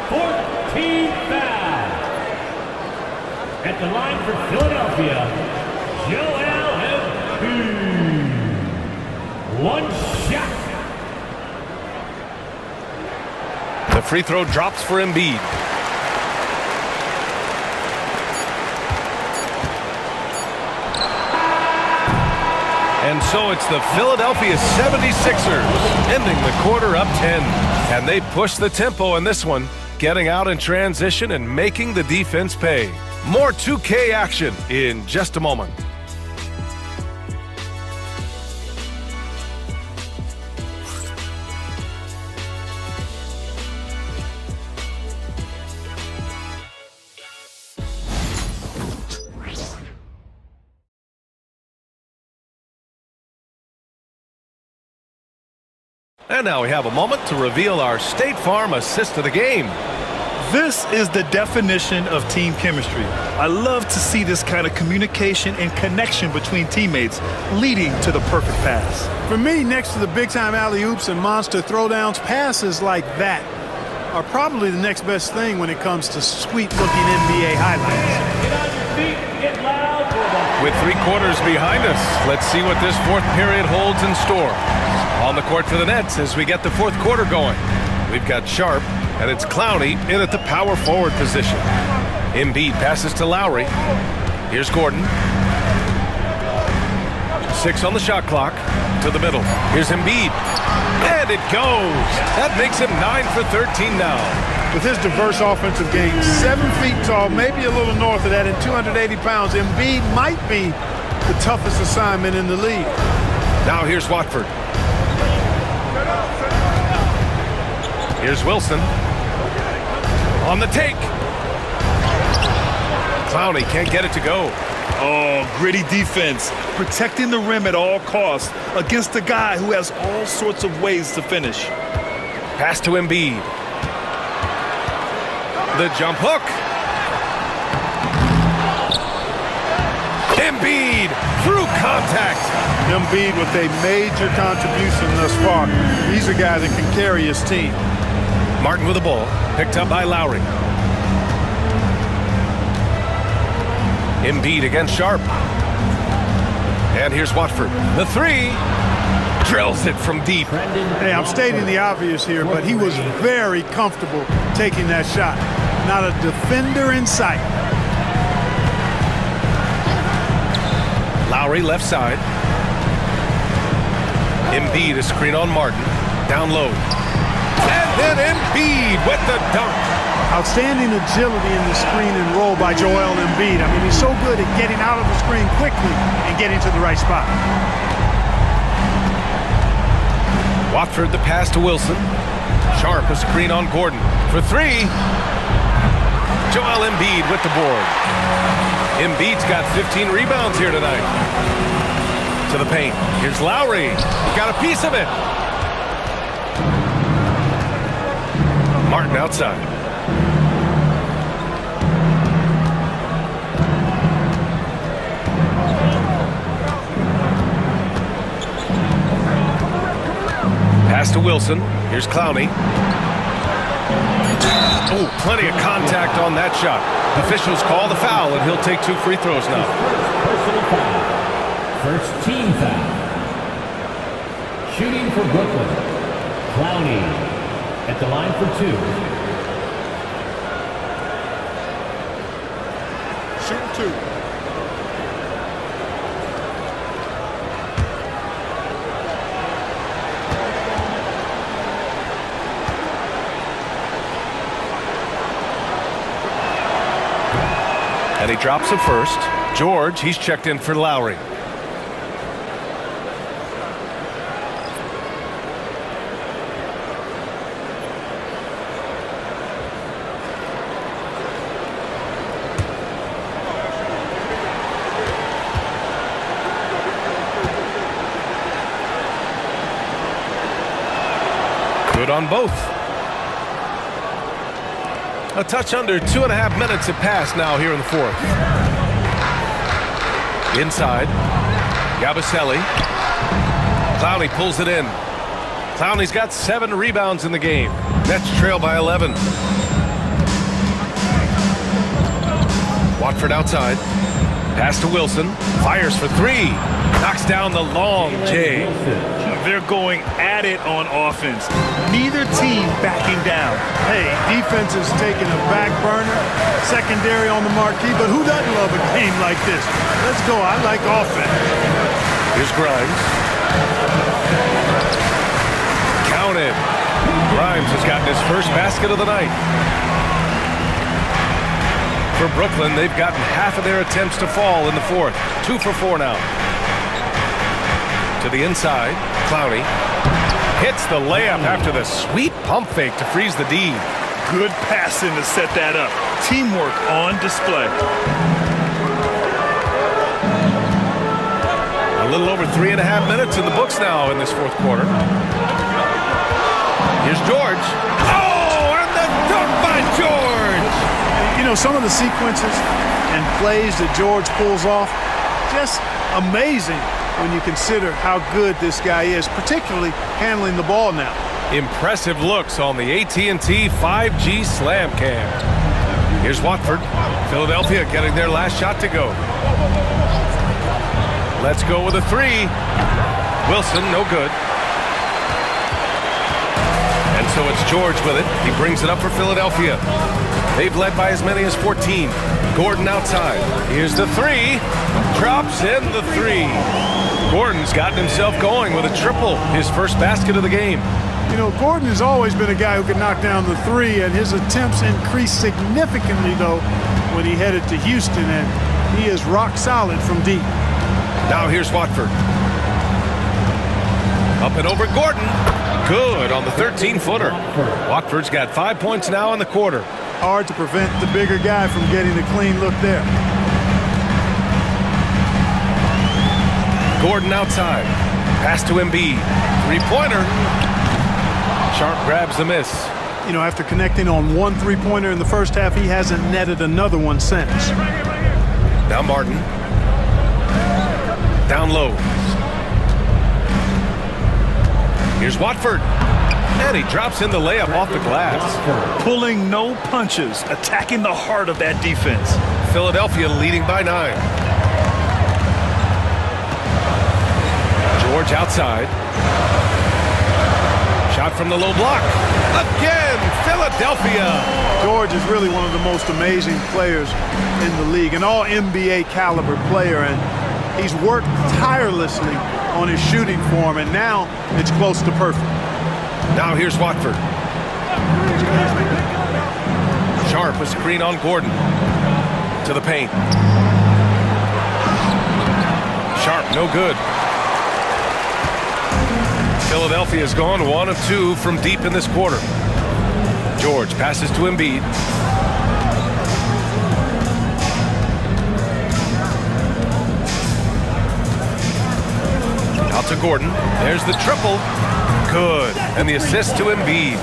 4th team foul. At the line for Philadelphia, Joel Embiid. 1 shot.
The free throw drops for Embiid. And so it's the Philadelphia 76ers ending the quarter up 10. And they push the tempo in this one, getting out in transition and making the defense pay. More 2K action in just a moment. And now we have a moment to reveal our State Farm assist of the game.
This is the definition of team chemistry. I love to see this kind of communication and connection between teammates leading to the perfect pass.
For me, next to the big-time alley-oops and monster throwdowns, passes like that are probably the next best thing when it comes to sweet-looking NBA highlights.
Get on your feet, get loud.
With 3 quarters behind us, let's see what this 4th period holds in store. On the court for the Nets as we get the 4th quarter going. We've got Sharp, and it's Clowney in at the power forward position. Embiid passes to Lowry. Here's Gordon. 6 on the shot clock. To the middle. Here's Embiid. And it goes. That makes him 9 for 13 now.
With his diverse offensive game, 7 feet tall, maybe a little north of that, and 280 pounds, Embiid might be the toughest assignment in the league.
Now here's Watford. Here's Wilson. On the take. Clowney can't get it to go.
Oh, gritty defense. Protecting the rim at all costs against a guy who has all sorts of ways to finish.
Pass to Embiid. The jump hook. Embiid through contact.
Embiid with a major contribution thus far. He's a guy that can carry his team.
Martin with the ball, picked up by Lowry. Embiid against Sharp. And here's Watford. The 3. Drills it from deep.
Hey, I'm stating the obvious here, but he was very comfortable taking that shot. Not a defender in sight.
Lowry left side. Embiid a screen on Martin. Down low. And then Embiid with the dunk.
Outstanding agility in the screen and roll by Joel Embiid. I mean, he's so good at getting out of the screen quickly and getting to the right spot.
Watford the pass to Wilson. Sharp, a screen on Gordon. For three. Joel Embiid with the board. Embiid's got 15 rebounds here tonight. To the paint. Here's Lowry. Got a piece of it. Martin outside. Pass to Wilson. Here's Clowney. Oh, plenty of contact on that shot. Officials call the foul, and he'll take 2 free throws now.
Personal foul. First team foul. Shooting for Brooklyn. Clowney at the line for 2.
Shoot 2.
And he drops it first. George, he's checked in for Lowry. Good on both. A touch under 2.5 minutes have passed now here in the fourth. Inside. Yabusele. Clowney pulls it in. Clowney's got 7 rebounds in the game. Nets trail by 11. Watford outside. Pass to Wilson. Fires for 3. Knocks down the long J.
They're going at it on offense. Neither team backing down.
Hey, defense is taking a back burner, secondary on the marquee, but who doesn't love a game like this? Let's go. I like offense.
Here's Grimes. Counted. Grimes has gotten his first basket of the night. For Brooklyn, they've gotten half of their attempts to fall in the fourth. 2 for 4 now. To the inside, Clowney hits the layup after the sweet pump fake to freeze the D.
Good passing to set that up. Teamwork on display.
A little over 3.5 minutes in the books now in this fourth quarter. Here's George. Oh, and the dunk by George!
You know, some of the sequences and plays that George pulls off, just amazing when you consider how good this guy is, particularly handling the ball now.
Impressive looks on the AT&T 5G Slam Cam. Here's Watford. Philadelphia getting their last shot to go. Let's go with a 3. Wilson, no good. And so it's George with it. He brings it up for Philadelphia. They've led by as many as 14. Gordon outside. Here's the 3. Drops in the 3. Gordon's gotten himself going with a triple, his first basket of the game.
You know, Gordon has always been a guy who can knock down the 3, and his attempts increased significantly, though, when he headed to Houston, and he is rock solid from deep.
Now here's Watford. Up and over Gordon. Good on the 13-footer. Watford's got 5 points now in the quarter.
Hard to prevent the bigger guy from getting a clean look there.
Gordon outside. Pass to Embiid. 3-pointer. Sharp grabs the miss.
You know, after connecting on 1 3-pointer in the first half, he hasn't netted another one since.
Now Martin. Down low. Here's Watford. And he drops in the layup off the glass.
Pulling no punches, attacking the heart of that defense.
Philadelphia leading by 9. George outside. Shot from the low block. Again, Philadelphia.
George is really one of the most amazing players in the league, an all-NBA caliber player, and he's worked tirelessly on his shooting form, and now it's close to perfect.
Now here's Watford. Sharp, a screen on Gordon. To the paint. Sharp, no good. Philadelphia's gone 1 of 2 from deep in this quarter. George passes to Embiid. Out to Gordon. There's the triple. Good. And the assist to Embiid.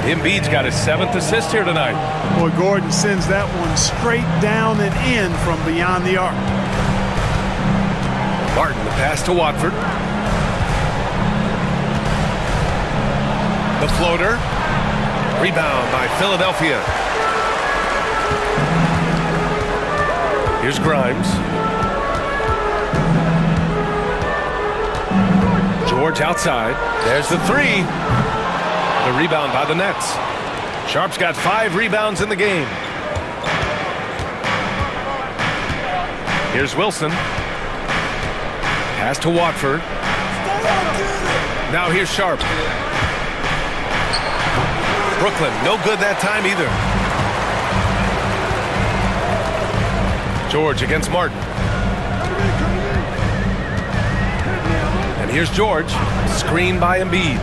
Embiid's got his 7th assist here tonight.
Boy, Gordon sends that one straight down and in from beyond the arc.
Martin, the pass to Watford. The floater. Rebound by Philadelphia. Here's Grimes. George outside. There's the 3. The rebound by the Nets. Sharp's got 5 rebounds in the game. Here's Wilson. Pass to Watford. Now here's Sharp. Brooklyn, no good that time either. George against Martin. And here's George. Screen by Embiid.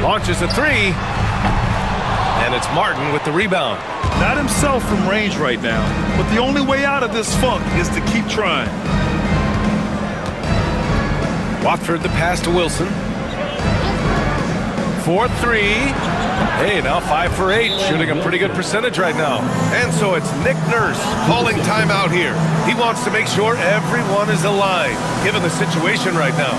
Launches a 3. And it's Martin with the rebound.
Not himself from range right now, but the only way out of this funk is to keep trying.
Watford the pass to Wilson. 4-3. Hey, now 5 for 8, shooting a pretty good percentage right now. And so it's Nick Nurse calling timeout here. He wants to make sure everyone is aligned, given the situation right now.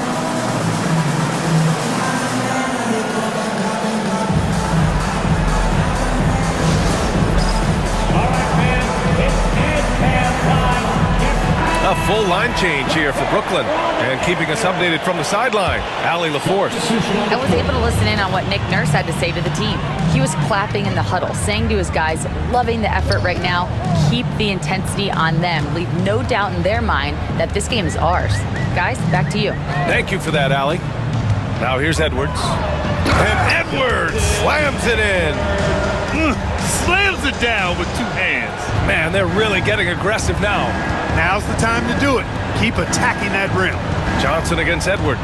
A full line change here for Brooklyn. And keeping us updated from the sideline, Allie LaForce.
I was able to listen in on what Nick Nurse had to say to the team. He was clapping in the huddle, saying to his guys, loving the effort right now, keep the intensity on them. Leave no doubt in their mind that this game is ours. Guys, back to you.
Thank you for that, Allie. Now here's Edwards. And Edwards slams it in.
Slams it down with 2 hands.
Man, they're really getting aggressive now.
Now's the time to do it. Keep attacking that rim.
Johnson against Edwards.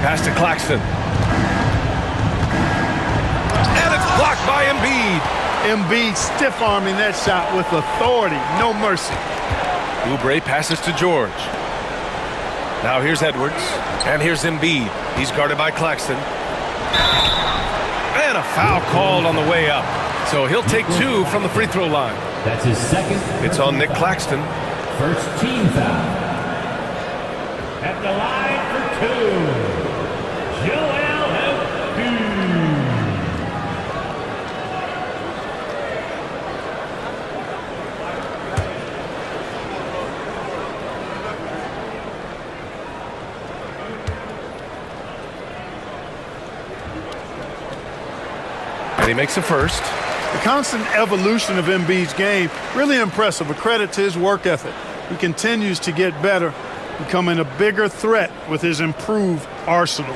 Pass to Claxton. And it's blocked by Embiid.
Embiid stiff-arming that shot with authority. No mercy.
Oubre passes to George. Now here's Edwards. And here's Embiid. He's guarded by Claxton. And a foul called on the way up. So he'll take 2 from the free throw line.
That's his 2nd.
It's on Nick Claxton.
First team foul. At the line for 2. Joel
And he makes the first.
The constant evolution of Embiid's game, really impressive. A credit to his work ethic. He continues to get better, becoming a bigger threat with his improved arsenal.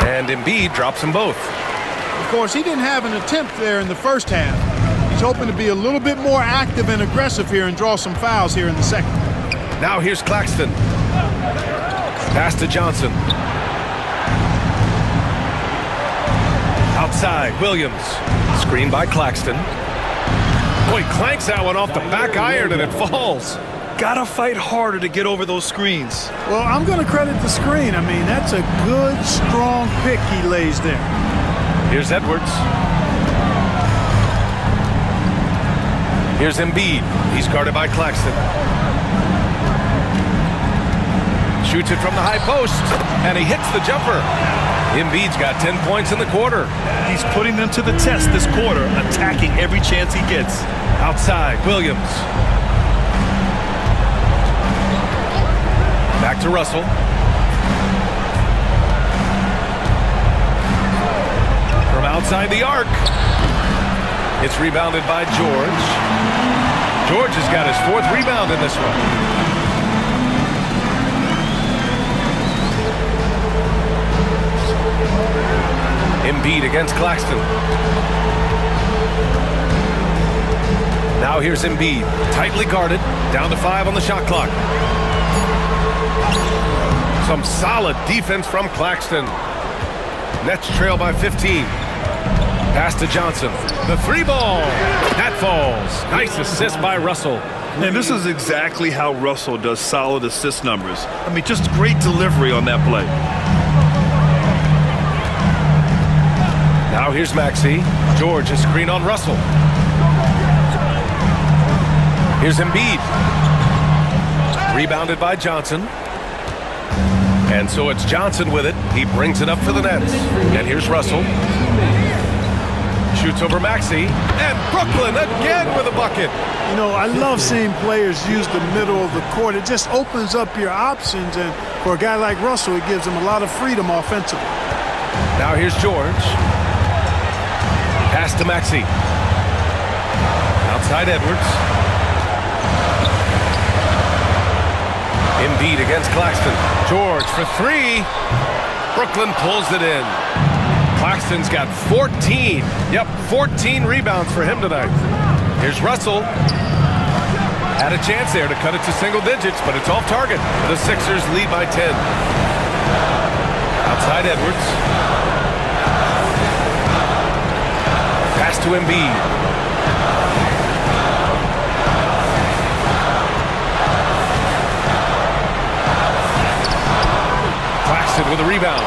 And Embiid drops them both.
Of course, he didn't have an attempt there in the first half. He's hoping to be a little bit more active and aggressive here and draw some fouls here in the second.
Now here's Claxton. Pass to Johnson. Outside, Williams. Screen by Claxton. Boy, clanks that one off the back iron and it falls.
Gotta fight harder to get over those screens.
Well, I'm going to credit the screen. I mean, that's a good, strong pick he lays there.
Here's Edwards. Here's Embiid. He's guarded by Claxton. Shoots it from the high post, and he hits the jumper. Embiid's got 10 points in the quarter.
He's putting them to the test this quarter, attacking every chance he gets.
Outside, Williams. Back to Russell. From outside the arc. It's rebounded by George. George has got his 4th rebound in this one. Embiid against Claxton. Now here's Embiid, tightly guarded, down to 5 on the shot clock. Some solid defense from Claxton. Nets trail by 15. Pass to Johnson. The 3-ball. That falls. Nice assist by Russell.
And this is exactly how Russell does solid assist numbers. I mean, just great delivery on that play.
Now here's Maxey. George, a screen on Russell. Here's Embiid. Rebounded by Johnson. And so it's Johnson with it. He brings it up for the Nets. And here's Russell. Shoots over Maxey. And Brooklyn again with a bucket.
You know, I love seeing players use the middle of the court. It just opens up your options. And for a guy like Russell, it gives him a lot of freedom offensively.
Now here's George. Pass to Maxey. Outside Edwards. Embiid against Claxton. George for 3. Brooklyn pulls it in. Claxton's got 14. Yep, 14 rebounds for him tonight. Here's Russell. Had a chance there to cut it to single digits, but it's off target. The Sixers lead by 10. Outside Edwards. Pass to Embiid. With a rebound.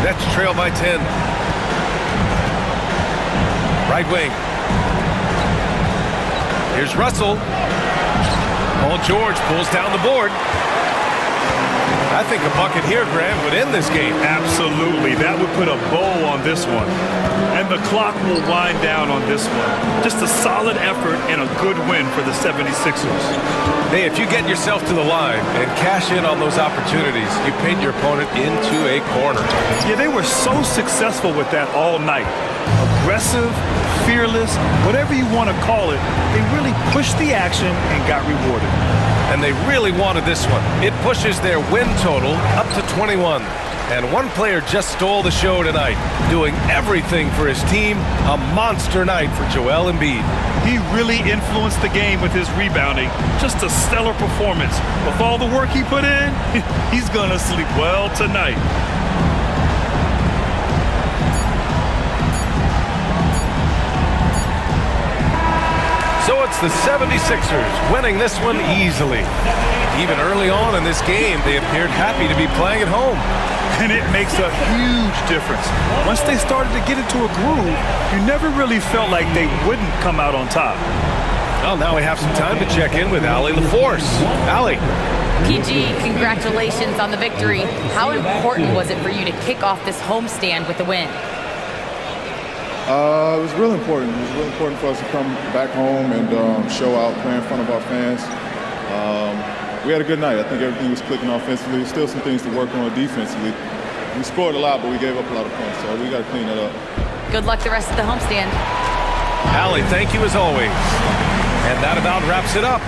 Nets trail by 10. Right wing. Here's Russell. Paul George pulls down the board. I think a bucket here, Grant, would end this game.
Absolutely. That would put a bow on this one. And the clock will wind down on this one. Just a solid effort and a good win for the 76ers.
Hey, if you get yourself to the line and cash in on those opportunities, you paint your opponent into a corner.
Yeah, they were so successful with that all night. Aggressive, fearless, whatever you want to call it, they really pushed the action and got rewarded.
And they really wanted this one. It pushes their win total up to 21. And one player just stole the show tonight, doing everything for his team. A monster night for Joel Embiid.
He really influenced the game with his rebounding. Just a stellar performance. With all the work he put in, he's going to sleep well tonight.
So it's the 76ers winning this one easily. Even early on in this game, they appeared happy to be playing at home.
And it makes a huge difference. Once they started to get into a groove, you never really felt like they wouldn't come out on top.
Well, now we have some time to check in with Allie LaForce. Allie.
PG, congratulations on the victory. How important was it for you to kick off this homestand with a win?
It was really important. It was really important for us to come back home and show out, play in front of our fans. We had a good night. I think everything was clicking offensively. Still some things to work on defensively. We scored a lot, but we gave up a lot of points, so we got to clean that up.
Good luck the rest of the homestand.
Allie, thank you as always. And that about wraps it up.